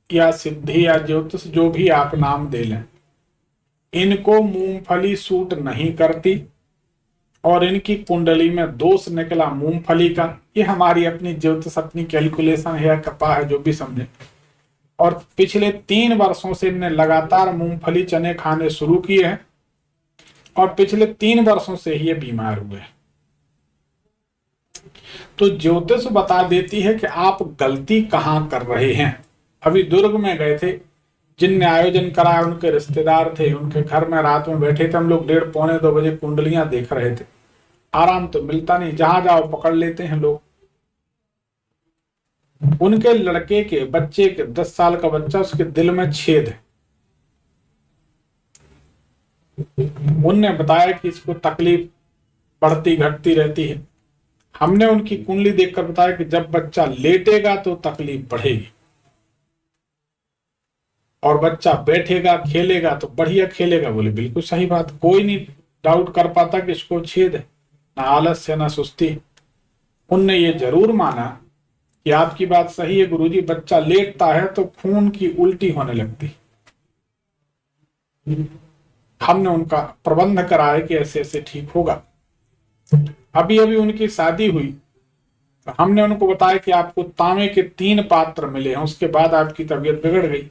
या सिद्धि या ज्योतिष, जो भी आप नाम दे लें। इनको मूंगफली सूट नहीं करती और इनकी कुंडली में दोष निकला मूंगफली का। ये हमारी अपनी ज्योतिष, अपनी कैलकुलेशन है या कृपा है, जो भी समझे। और पिछले 3 वर्षों से इनने लगातार मूंगफली चने खाने शुरू किए हैं और पिछले 3 वर्षों से ही ये बीमार हुए हैं। तो ज्योतिष बता देती है कि आप गलती कहां कर रहे हैं। अभी दुर्ग में गए थे, जिनने आयोजन कराया उनके रिश्तेदार थे, उनके घर में रात में बैठे थे हम लोग, 1:30-1:45 बजे कुंडलियां देख रहे थे। आराम तो मिलता नहीं, जहां जाओ पकड़ लेते हैं लोग। उनके लड़के के बच्चे के 10 साल का बच्चा, उसके दिल में छेद है। उनने बताया कि इसको तकलीफ बढ़ती घटती रहती है। हमने उनकी कुंडली देखकर बताया कि जब बच्चा लेटेगा तो तकलीफ बढ़ेगी और बच्चा बैठेगा खेलेगा तो बढ़िया खेलेगा। बोले बिल्कुल सही बात, कोई नहीं डाउट कर पाता कि इसको छेद है, ना आलस्य ना सुस्ती। उनने ये जरूर माना कि आपकी बात सही है गुरुजी, बच्चा लेटता है तो खून की उल्टी होने लगती। हमने उनका प्रबंध कराया कि ऐसे ऐसे ठीक होगा। अभी अभी उनकी शादी हुई तो हमने उनको बताया कि आपको तांबे के 3 पात्र मिले हैं। उसके बाद आपकी तबीयत बिगड़ गई।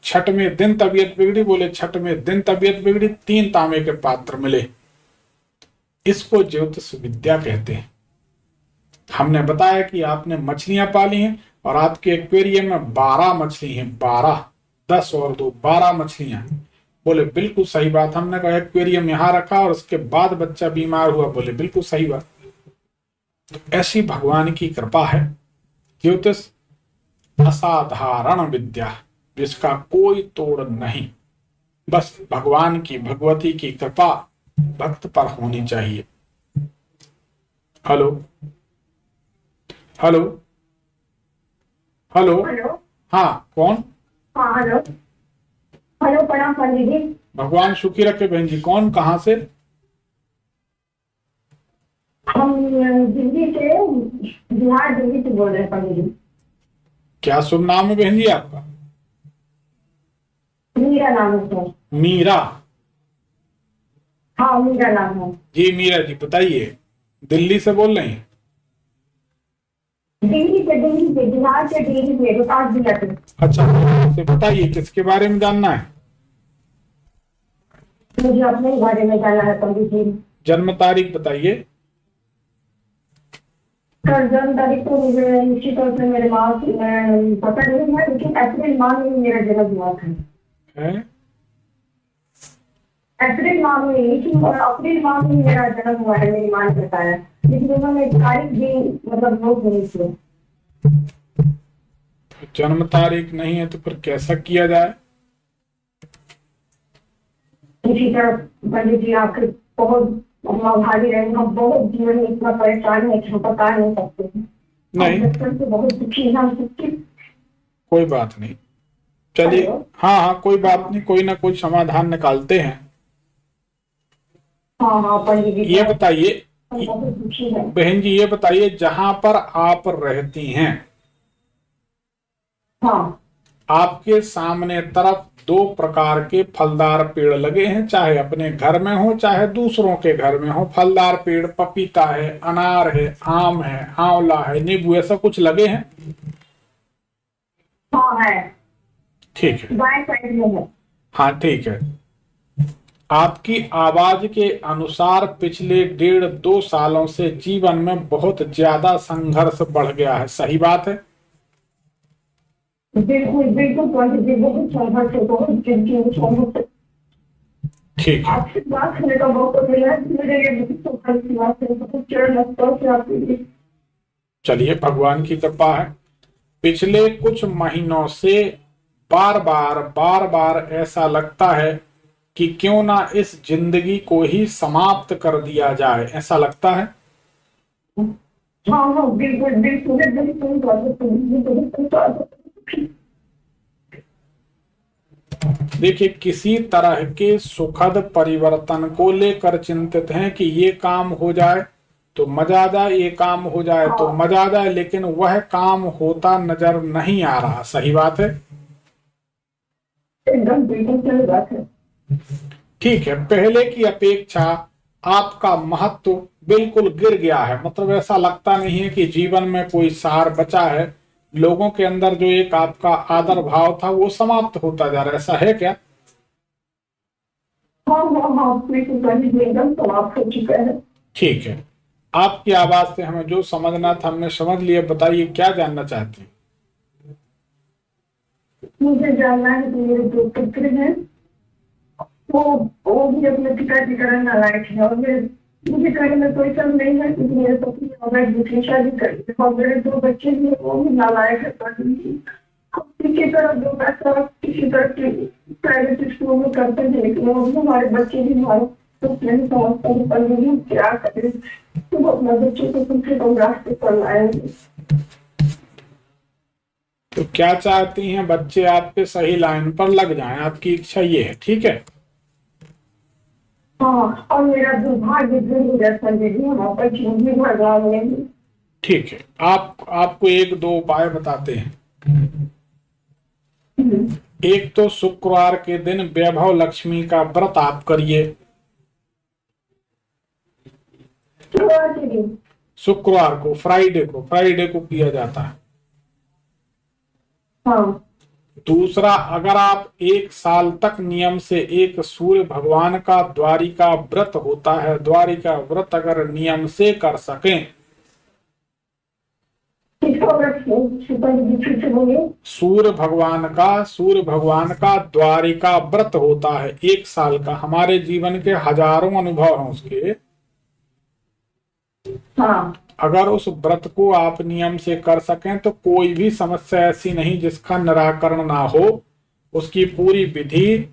छठवें दिन तबीयत बिगड़ी। बोले छठवें दिन तबीयत बिगड़ी, 3 तांबे के पात्र मिले। इसको ज्योतिष विद्या कहते हैं। हमने बताया कि आपने मछलियां पाली हैं और आपके एक्वेरियम में 12 मछली हैं, 12, 10 और 2, 12 मछलियां। बोले बिल्कुल सही बात। हमने कहा एक्वेरियम यहां रखा और उसके बाद बच्चा बीमार हुआ। बोले बिल्कुल सही बात। तो ऐसी भगवान की कृपा है। ज्योतिष असाधारण विद्या, जिसका कोई तोड़ नहीं। बस भगवान की, भगवती की कृपा भक्त पर होनी चाहिए। Hello hello hello. हेलो। हाँ, कौन? हाँ हेलो। हेलो, प्रणाम पंडित जी। भगवान सुखी रखे बहन जी। कौन, कहाँ से? हम दिल्ली से, बिहार दिल्ली से बोल रहे हैं पंडित जी। क्या शुभ नाम है बहन जी आपका? मीरा नाम है सर। मीरा? हाँ मीरा नाम है जी मीरा जी, बताइए। दिल्ली से बोल रहे हैं? दिल्ली से बिहार से, दिल्ली से रोहतास जिला से। अच्छा, तो बताइए किसके बारे में जानना है? मुझे अपने ही बारे में जानना है पंडित जी। जन्म तारीख बताइए। सर जन्म तारीख तो मुझे निश्चित तौर से मेरे माँ की पता नहीं है, लेकिन अप्रैल माह में मेरा जन्म हुआ था। है? अप्रैल माह में, लेकिन अप्रैल माह में मेरा जन्म हुआ है, मेरी माँ ने बताया, लेकिन उन्होंने तारीख भी मतलब नोट नहीं की। जन्म तारीख नहीं है तो फिर कैसा किया जाए? इसी तरह पंडित जी आपके बहुत हम आभारी रहे, हम बहुत जीवन में इतना परेशान है कि हम बता नहीं सकते। नहीं, बचपन से बहुत दुखी हैं हम सबके। कोई बात नहीं, चलिए। हाँ हाँ, कोई बात नहीं, कोई ना कोई समाधान निकालते हैं। हाँ हाँ पंडित जी, ये बताइए हम बहुत दुखी है। बहन जी, ये बताइए जहां पर आप रहती हैं, हाँ आपके सामने तरफ 2 प्रकार के फलदार पेड़ लगे हैं, चाहे अपने घर में हो चाहे दूसरों के घर में हो। फलदार पेड़ पपीता है, अनार है, आम है, आंवला है, नींबू, ऐसा कुछ लगे हैं? हाँ है, ठीक है, बाएं साइड में है। हाँ ठीक है। आपकी आवाज के अनुसार पिछले 1.5-2 सालों से जीवन में बहुत ज्यादा संघर्ष बढ़ गया है, सही बात है? बिल्कुल बिल्कुल पंडित जी, बहुत संघर्ष है, बहुत जिंदगी संघर्ष है। ठीक है, आपसे बात करने का मौका मिला है, मेरे लिए बहुत सौभाग्य की बात है, बहुत चरण स्पर्श से आपके लिए। चलिए, भगवान की कृपा है। पिछले कुछ महीनों से बार बार ऐसा लगता है कि क्यों ना इस जिंदगी को ही समाप्त कर दिया जाए, ऐसा लगता है? हाँ हाँ बिल्कुल बिल्कुल बिल्कुल बहुत। देखिए, किसी तरह के सुखद परिवर्तन को लेकर चिंतित हैं कि ये काम हो जाए तो मजा आ जाए, ये काम हो जाए तो मजा आ जाए, लेकिन वह काम होता नजर नहीं आ रहा, सही बात है? एकदम बिल्कुल सही बात है। ठीक है, पहले की अपेक्षा आपका महत्व बिल्कुल गिर गया है, मतलब ऐसा लगता नहीं है कि जीवन में कोई सार बचा है। लोगों के अंदर जो एक आपका आदर भाव था वो समाप्त होता जा रहा है, ऐसा है क्या? हाँ हाँ हाँ, बिल्कुल एकदम समाप्त हो चुका है। ठीक है, आपकी आवाज से हमें जो समझना था हमने समझ लिया। बताइए क्या जानना चाहती हैं? मुझे जानना है कि मेरे 2 पुत्र हैं, वो भी अपने पिताजी का रहना लायक है, और मुझे कहने में कोई शर्म नहीं है कि मेरे पति ने हमें दूसरी शादी कर दी, और मेरे 2 बच्चे भी वो भी नालायक है। किसी तरह 2 पैसा किसी तरह के प्राइवेट स्कूल में करते हैं, लेकिन वो भी हमारे बच्चे भी हमारे कुछ नहीं समझते हैं, पर भी क्या करें, तो अपने बच्चों को कम से कम रास्ते पर लाएंगे। तो क्या चाहती हैं? बच्चे आपके सही लाइन पर लग जाएं, आपकी इच्छा ये है, ठीक है? हाँ, और मेरा दुर्भाग्य हम भगवान ने। ठीक है, आपको 1-2 उपाय बताते हैं। एक तो शुक्रवार के दिन वैभव लक्ष्मी का व्रत आप करिए। शुक्रवार को, फ्राइडे को किया जाता है। हाँ। दूसरा, अगर आप 1 साल तक नियम से एक सूर्य भगवान का द्वारिका व्रत होता है, द्वारिका व्रत अगर नियम से कर सकें, सूर्य भगवान का द्वारिका व्रत होता है 1 साल का। हमारे जीवन के हजारों अनुभव हैं उसके। हाँ। अगर उस व्रत को आप नियम से कर सकें तो कोई भी समस्या ऐसी नहीं जिसका निराकरण ना हो। उसकी पूरी विधि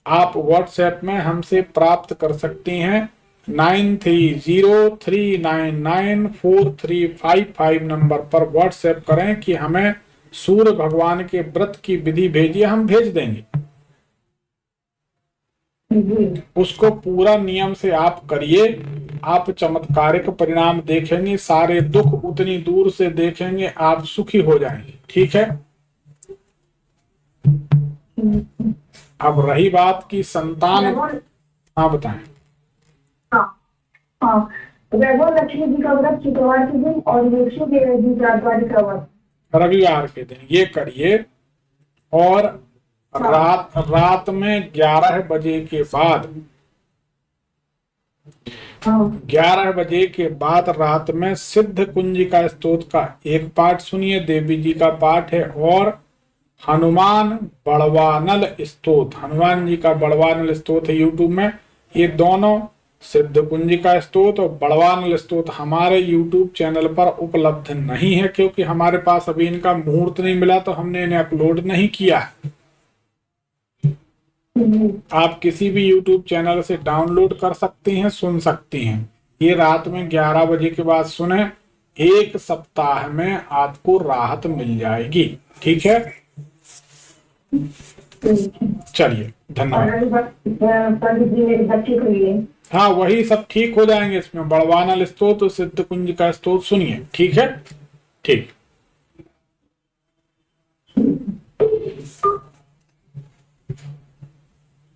आप व्हाट्सएप में हमसे प्राप्त कर सकती हैं। 9303994355 नंबर पर व्हाट्सएप करें कि हमें सूर्य भगवान के व्रत की विधि भेजिए, हम भेज देंगे। उसको पूरा नियम से आप करिए, आप चमत्कारिक परिणाम देखेंगे, सारे दुख उतनी दूर से देखेंगे, आप सुखी हो जाएंगे, ठीक है? अब रही बात की संतान, हाँ बताएं। हाँ, वैभव लक्ष्मी जी का व्रत शुक्रवार के दिन और यीशु के द्वारिका व्रत रविवार के दिन ये करिए। और रात में 11 बजे के बाद 11 बजे के बाद रात में सिद्ध कुंजिका स्तोत्र का एक पाठ सुनिए, देवी जी का पाठ है। और हनुमान बड़वानल स्तोत्र, हनुमान जी का बड़वानल स्तोत्र है यूट्यूब में, ये दोनों सिद्ध कुंजिका स्तोत्र और बड़वानल स्तोत्र हमारे YouTube चैनल पर उपलब्ध नहीं है, क्योंकि हमारे पास अभी इनका मुहूर्त नहीं मिला, तो हमने इन्हें अपलोड नहीं किया। आप किसी भी YouTube चैनल से डाउनलोड कर सकती हैं, सुन सकती हैं। ये रात में 11 बजे के बाद सुने, 1 सप्ताह में आपको राहत मिल जाएगी। ठीक है, चलिए धन्यवाद। पंडित जी मेरे बच्चे को लिए हाँ, वही सब ठीक हो जाएंगे। इसमें बड़वानल स्तोत्र, सिद्ध कुंजिका स्तोत्र सुनिए। ठीक है, ठीक।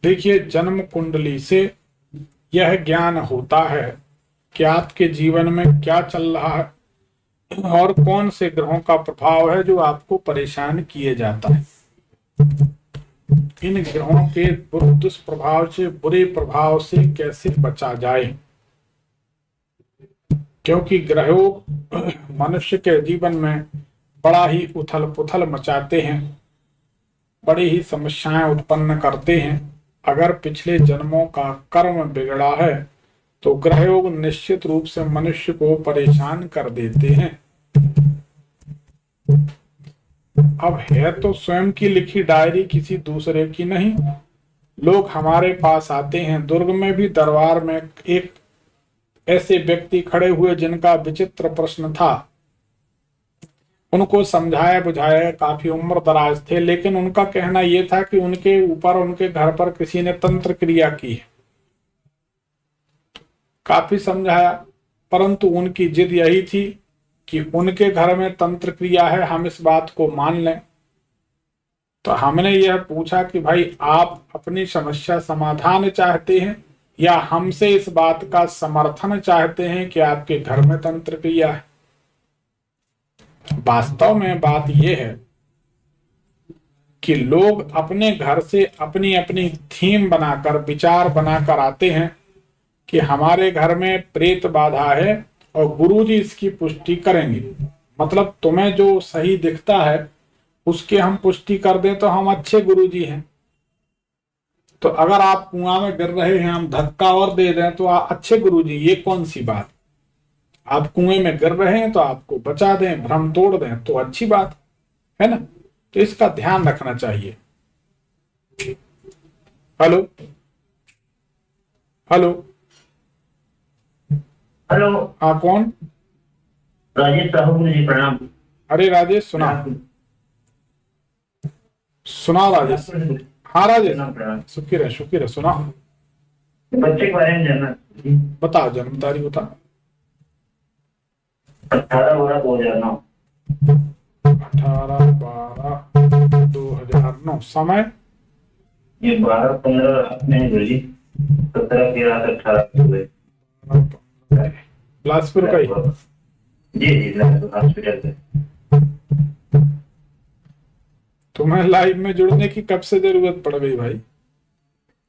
देखिए, जन्म कुंडली से यह ज्ञान होता है कि आपके जीवन में क्या चल रहा है और कौन से ग्रहों का प्रभाव है जो आपको परेशान किए जाता है। इन ग्रहों के दुष्प्रभाव से, बुरे प्रभाव से कैसे बचा जाए, क्योंकि ग्रहों मनुष्य के जीवन में बड़ा ही उथल पुथल मचाते हैं, बड़ी ही समस्याएं उत्पन्न करते हैं। अगर पिछले जन्मों का कर्म बिगड़ा है तो ग्रहयोग निश्चित रूप से मनुष्य को परेशान कर देते हैं। अब है तो स्वयं की लिखी डायरी, किसी दूसरे की नहीं। लोग हमारे पास आते हैं, दुर्ग में भी दरबार में एक ऐसे व्यक्ति खड़े हुए जिनका विचित्र प्रश्न था। उनको समझाया बुझाया, काफी उम्र दराज थे, लेकिन उनका कहना यह था कि उनके ऊपर, उनके घर पर किसी ने तंत्र क्रिया की है। काफी समझाया, परंतु उनकी जिद यही थी कि उनके घर में तंत्र क्रिया है, हम इस बात को मान लें। तो हमने यह पूछा कि भाई, आप अपनी समस्या समाधान चाहते हैं या हमसे इस बात का समर्थन चाहते हैं कि आपके घर में तंत्र क्रिया है। वास्तव में बात यह है कि लोग अपने घर से अपनी अपनी थीम बनाकर, विचार बनाकर आते हैं कि हमारे घर में प्रेत बाधा है और गुरुजी इसकी पुष्टि करेंगे। मतलब तुम्हें जो सही दिखता है उसके हम पुष्टि कर दें तो हम अच्छे गुरुजी हैं। तो अगर आप कुआं में गिर रहे हैं, हम धक्का और दे दें तो आप अच्छे गुरुजी, ये कौन सी बात। आप कुएं में गिर रहे हैं तो आपको बचा दें, भ्रम तोड़ दें तो अच्छी बात है ना। तो इसका ध्यान रखना चाहिए। हेलो हेलो हेलो, हाँ, कौन? राजेश साहू जी, प्रणाम। अरे राजेश, सुना सुना राजेश। हाँ राजेश, प्रणाम। शुक्र है, सुना। बच्चे के बारे में जानना। बता, जन्म तारीख बता। 18/12/2009। 18/12/2009। समय? ये 12-15 रात में है गुरुजी। 17 की रात 18 हुए। बिलासपुर का ही? जी जी, हॉस्पिटल से। तुम्हें लाइव में जुड़ने की कब से जरूरत पड़ गई भाई?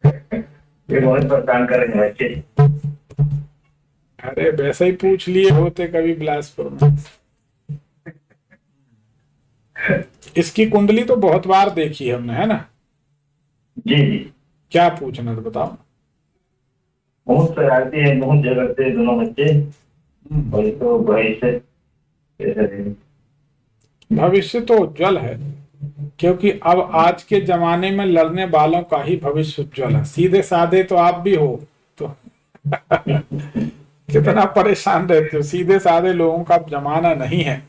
ये बहुत परेशान कर रहे हैं बच्चे। अरे वैसे ही पूछ लिए होते कभी बिलासपुर में। इसकी कुंडली तो बहुत बार देखी है हमने, है ना? जी जी। क्या पूछना था बताओ। बहुत शरारती है, बहुत झगड़ते हैं दोनों बच्चे। और तो भविष्य कैसे रहेंगे? भविष्य तो उज्जवल है, क्योंकि अब आज के जमाने में लड़ने वालों का ही भविष्य उज्जवल है। सीधे साधे तो आप भी हो तो कितना परेशान रहते हो। सीधे साधे लोगों का जमाना नहीं है।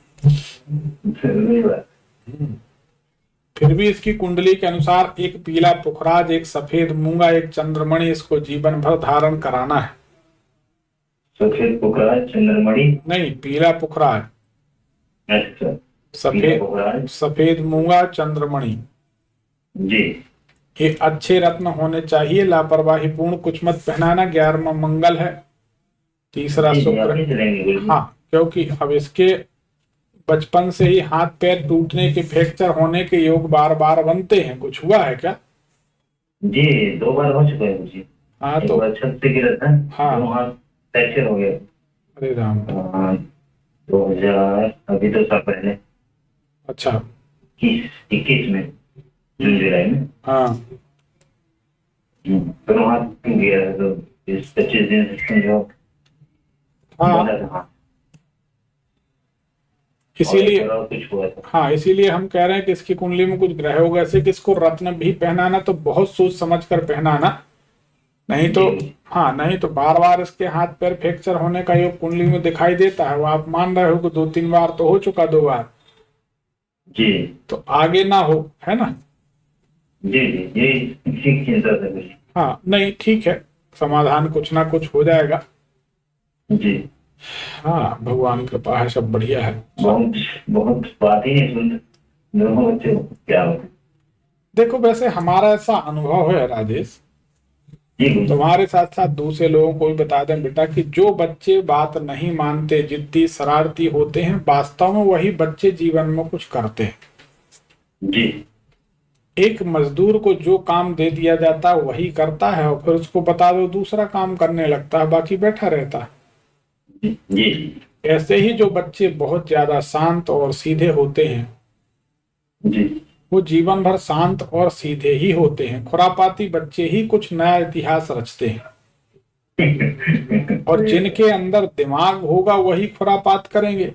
फिर भी इसकी कुंडली के अनुसार एक पीला पुखराज, एक सफेद मूंगा, एक चंद्रमणि इसको जीवन भर धारण कराना है। सफेद पुखराज, चंद्रमणि? नहीं, पीला पुखराज। अच्छा, सफेद मूंगा, चंद्रमणि जी। ये अच्छे रत्न होने चाहिए। लापरवाही पूर्ण कुछ मत पहनाना। 11वां मंगल है, 3रा शुक्र। हाँ, क्योंकि अब इसके बचपन से ही हाथ पैर टूटने के, फ्रैक्चर होने के योग बार बार बनते हैं। कुछ हुआ है क्या? जी, 2 बार हो चुका है मुझे। हाँ, तो छत से गिरा था। हाँ, हाथ फ्रैक्चर हो गया। अरे राम। 2000, अभी तो साल पहले। अच्छा, 21 में, जून जुलाई में। हाँ, पर वहाँ गया है तो 20-25 दिन से समझो हाँ बना था। इसीलिए और कुछ हुआ था। हाँ इसीलिए हम कह रहे हैं कि इसकी कुंडली में कुछ ग्रह होगा, ऐसे कि इसको रत्न भी पहनाना तो बहुत सोच समझ कर पहनाना, नहीं तो जी हाँ नहीं तो बार बार इसके हाथ पैर फ्रैक्चर होने का योग कुंडली में दिखाई देता है। वो आप मान रहे हो कि 2-3 बार तो हो चुका, 2 बार, जी तो आगे ना हो, है ना। जी जी जी, इसी चिंता से मुझे। हाँ नहीं ठीक है, समाधान कुछ ना कुछ हो जाएगा। जी हाँ भगवान कृपा है, सब बढ़िया है। बहुत बहुत बात ही नहीं सुन दोनों बच्चे को क्या होता है। देखो वैसे हमारा ऐसा अनुभव है राजेश, जी गुरु। तुम्हारे साथ साथ दूसरे लोगों को भी बता दें बेटा, कि जो बच्चे बात नहीं मानते, जिद्दी शरारती होते हैं, वास्तव में वही बच्चे जीवन में कुछ करते हैं। जी एक मजदूर को जो काम दे दिया जाता है वही करता है, और फिर उसको बता दो दूसरा काम करने लगता है, बाकी बैठा रहता है। जी जी ऐसे ही जो बच्चे बहुत ज्यादा शांत और सीधे होते हैं, जी वो जीवन भर शांत और सीधे ही होते हैं। खुरापाती बच्चे ही कुछ नया इतिहास रचते हैं, और जिनके अंदर दिमाग होगा वही खुरापात करेंगे।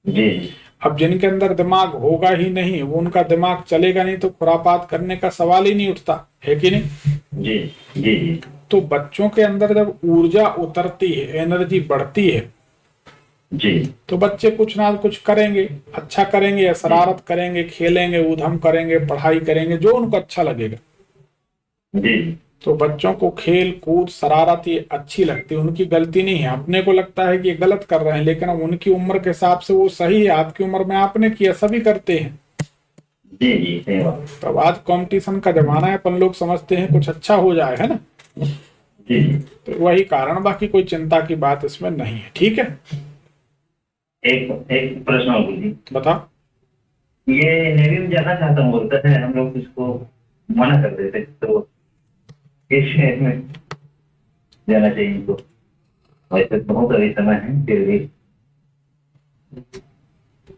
जी अब जिनके अंदर दिमाग होगा ही नहीं, वो उनका दिमाग चलेगा नहीं, तो खुरापात करने का सवाल ही नहीं उठता, है कि नहीं। जी जी जी तो बच्चों के अंदर जब ऊर्जा उतरती है, एनर्जी बढ़ती है, जी तो बच्चे कुछ ना कुछ करेंगे, अच्छा करेंगे या शरारत करेंगे, खेलेंगे, ऊधम करेंगे, पढ़ाई करेंगे, जो उनको अच्छा लगेगा। जी तो बच्चों को खेल कूद शरारत ये अच्छी लगती है, उनकी गलती नहीं है। अपने को लगता है कि ये गलत कर रहे हैं, लेकिन उनकी उम्र के हिसाब से वो सही है। आपकी उम्र में आपने किया, सभी करते हैं। जी जी सही बात। तब आज कंपटीशन का जमाना है, अपन लोग समझते हैं कुछ अच्छा हो जाए, है ना। जी जी तो वही कारण, बाकी कोई चिंता की बात इसमें नहीं है। ठीक है, एक एक प्रश्न और जी। बताओ। ये नेवी में जाना चाहता हूँ बोलता है, हम लोग इसको मना कर देते, तो इस शहर में जाना चाहिए इनको। वैसे बहुत अभी समय है फिर भी।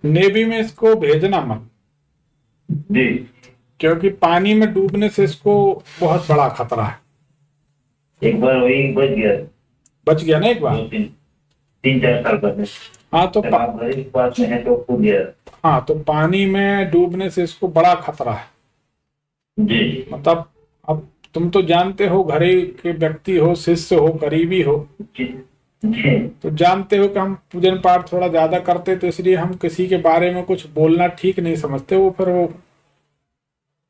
नेवी में इसको भेजना मत, जी क्योंकि पानी में डूबने से इसको बहुत बड़ा खतरा है। एक बार वही बच गया, बच गया ना एक बार। 3-4 साल पहले। हाँ तो तालाब घर के पास में है तो कूद गया। हाँ तो पानी में डूबने से इसको बड़ा खतरा है। जी मतलब अब तुम तो जानते हो, घरे के व्यक्ति हो, शिष्य हो, करीबी हो, जी जी तो जानते हो कि हम पूजन पाठ थोड़ा ज्यादा करते, तो इसलिए हम किसी के बारे में कुछ बोलना ठीक नहीं समझते। वो फिर वो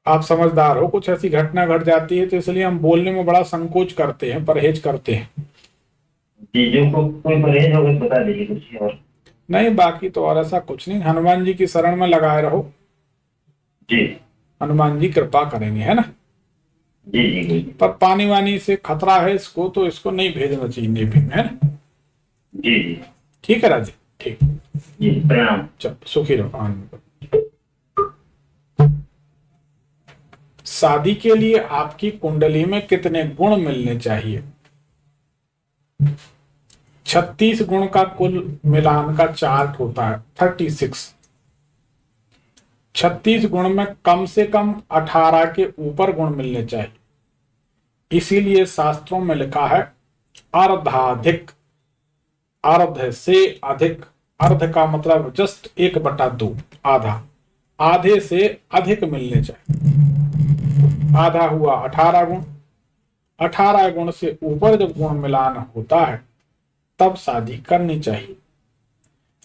आप समझदार हो, कुछ ऐसी घटना घट जाती है तो इसलिए हम बोलने में बड़ा संकोच करते हैं, परहेज करते हैं। चीजों को कोई परहेज होगा तो बता दीजिए कुछ और। नहीं बाकी तो और ऐसा कुछ नहीं, हनुमान जी की शरण में लगाए रहो, जी हनुमान जी कृपा करेंगे, है ना। जी जी जी पर पानी वानी से खतरा है इसको, तो इसको नहीं भेजना चाहिए नेवी में, है ना। जी जी ठीक है राजे, ठीक। जी प्रणाम। चल सुखी रहो, आनंद रहो। शादी के लिए आपकी कुंडली में कितने गुण मिलने चाहिए। 36 गुण का कुल मिलान का चार्ट होता है, 36। 36 गुण में कम से कम 18 के ऊपर गुण मिलने चाहिए। इसीलिए शास्त्रों में लिखा है अर्धाधिक, अर्ध से अधिक। अर्ध का मतलब जस्ट 1/2, आधा, आधे से अधिक मिलने चाहिए। आधा हुआ 18 गुण। 18 गुण से ऊपर जब गुण मिलान होता है तब शादी करनी चाहिए।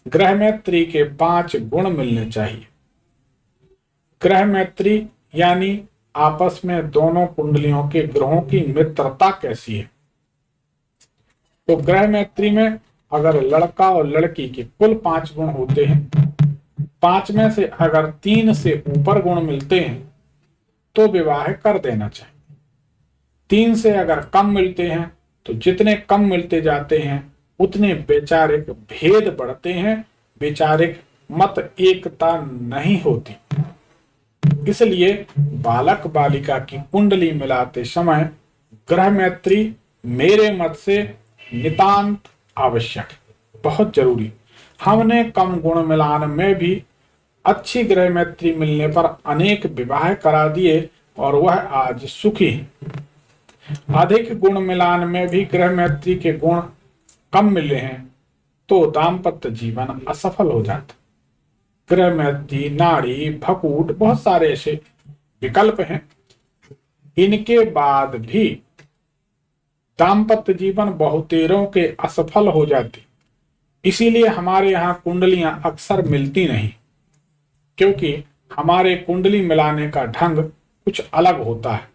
ग्रह मैत्री के 5 गुण मिलने चाहिए। ग्रह मैत्री यानी आपस में दोनों कुंडलियों के ग्रहों की मित्रता कैसी है। तो ग्रह मैत्री में अगर लड़का और लड़की के कुल 5 गुण होते हैं, 5 में से अगर 3 से ऊपर गुण मिलते हैं तो विवाह कर देना चाहिए। 3 से अगर कम मिलते हैं तो जितने कम मिलते जाते हैं उतने वैचारिक भेद बढ़ते हैं, वैचारिक मत एकता नहीं होती। इसलिए बालक बालिका की कुंडली मिलाते समय ग्रह मैत्री मेरे मत से नितांत आवश्यक, बहुत जरूरी। हमने कम गुण मिलान में भी अच्छी ग्रह मैत्री मिलने पर अनेक विवाह करा दिए और वह आज सुखी है। अधिक गुण मिलान में भी गृह मैत्री के गुण कम मिले हैं तो दाम्पत्य जीवन असफल हो जाता। गृह मैत्री, नाड़ी, भकूट, बहुत सारे ऐसे विकल्प हैं। इनके बाद भी दाम्पत्य जीवन बहुतेरों के असफल हो जाती। इसीलिए हमारे यहाँ कुंडलियां अक्सर मिलती नहीं, क्योंकि हमारे कुंडली मिलाने का ढंग कुछ अलग होता है।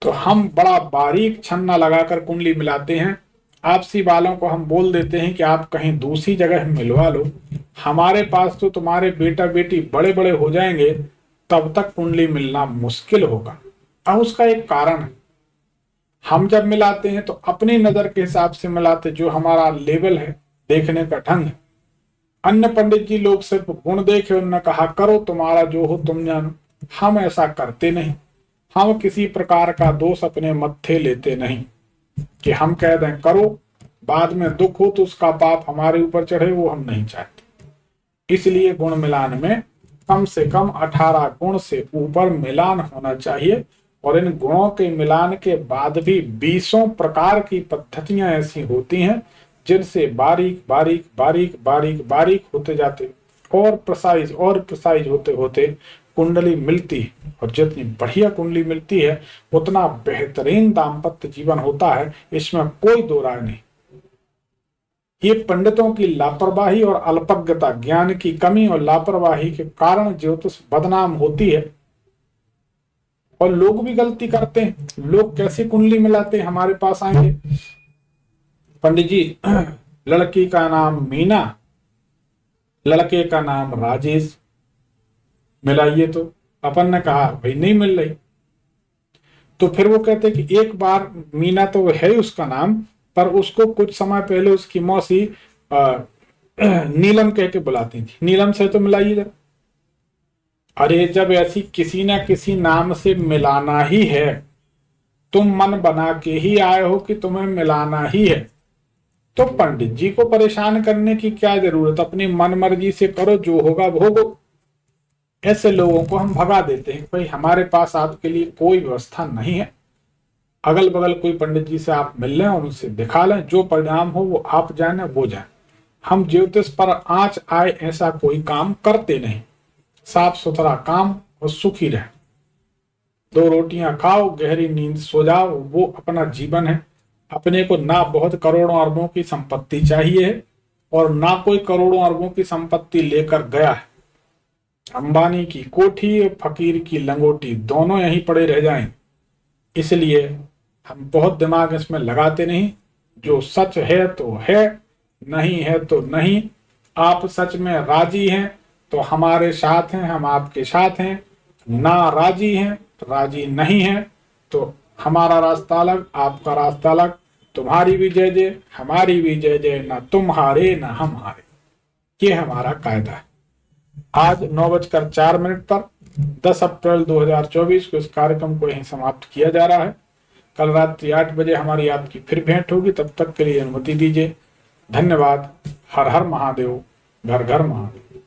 तो हम बड़ा बारीक छन्ना लगाकर कुंडली मिलाते हैं। आपसी वालों को हम बोल देते हैं कि आप कहीं दूसरी जगह मिलवा लो, हमारे पास तो तुम्हारे बेटा बेटी बड़े बड़े हो जाएंगे, तब तक कुंडली मिलना मुश्किल होगा। अब उसका एक कारण है, हम जब मिलाते हैं तो अपनी नजर के हिसाब से मिलाते, जो हमारा लेवल है, देखने का ढंग है। अन्य पंडित जी लोग सिर्फ गुण देखे, उन्होंने कहा करो तुम्हारा जो हो तुम जानो। हम ऐसा करते नहीं। हम किसी प्रकार का दोष अपने मत्थे लेते नहीं कि हम कह दें करो, बाद में दुख हो तो उसका पाप हमारे ऊपर चढ़े, वो हम नहीं चाहते। इसलिए गुण मिलान में कम से कम 18 गुण से ऊपर मिलान होना चाहिए। और इन गुणों के मिलान के बाद भी 20 प्रकार की पद्धतियां ऐसी होती हैं जिनसे बारीक बारीक बारीक बारीक बारीक होते जाते और प्रिसाइज होते होते कुंडली मिलती है। और जितनी बढ़िया कुंडली मिलती है उतना बेहतरीन दाम्पत्य जीवन होता है, इसमें कोई दो राय नहीं। ये पंडितों की लापरवाही और अल्पज्ञता, ज्ञान की कमी और लापरवाही के कारण ज्योतिष बदनाम होती है। और लोग भी गलती करते हैं। लोग कैसे कुंडली मिलाते हैं, हमारे पास आएंगे, पंडित जी लड़की का नाम मीना, लड़के का नाम राजेश, मिलाइए। तो अपन ने कहा भाई नहीं मिल रही। तो फिर वो कहते कि एक बार, मीना तो है ही उसका नाम, पर उसको कुछ समय पहले उसकी मौसी नीलम कह के बुलाती थी, नीलम से तो मिलाइए जरा। अरे जब ऐसी किसी ना किसी नाम से मिलाना ही है, तुम मन बना के ही आए हो कि तुम्हें मिलाना ही है, तो पंडित जी को परेशान करने की क्या जरूरत, अपनी मन मर्जी से करो, जो होगा भोगो। ऐसे लोगों को हम भगा देते हैं, भाई हमारे पास आपके लिए कोई व्यवस्था नहीं है। अगल बगल कोई पंडित जी से आप मिल लें और उनसे दिखा लें, जो परिणाम हो वो आप जाने वो जाने। हम ज्योतिष पर आंच आए ऐसा कोई काम करते नहीं। साफ सुथरा काम और सुखी रहे, 2 रोटियां खाओ, गहरी नींद सो जाओ, वो अपना जीवन है। अपने को ना बहुत करोड़ों अरबों की संपत्ति चाहिए है और ना कोई करोड़ों अरबों की संपत्ति लेकर गया है। अंबानी की कोठी और फकीर की लंगोटी दोनों यहीं पड़े रह जाएं। इसलिए हम बहुत दिमाग इसमें लगाते नहीं। जो सच है तो है, नहीं है तो नहीं। आप सच में राजी हैं तो हमारे साथ हैं, हम आपके साथ हैं। ना राजी हैं, राजी नहीं हैं तो हमारा रास्ता अलग, आपका रास्ता अलग। तुम्हारी भी जय जय, हमारी भी जय जय, ना तुम हारे ना हम हारे। ये हमारा कायदा है। आज 9:04 पर 10 अप्रैल 2024 को इस कार्यक्रम को यहीं समाप्त किया जा रहा है। कल रात्रि 8 बजे हमारी आपकी फिर भेंट होगी। तब तक के लिए अनुमति दीजिए। धन्यवाद। हर हर महादेव, घर घर महादेव।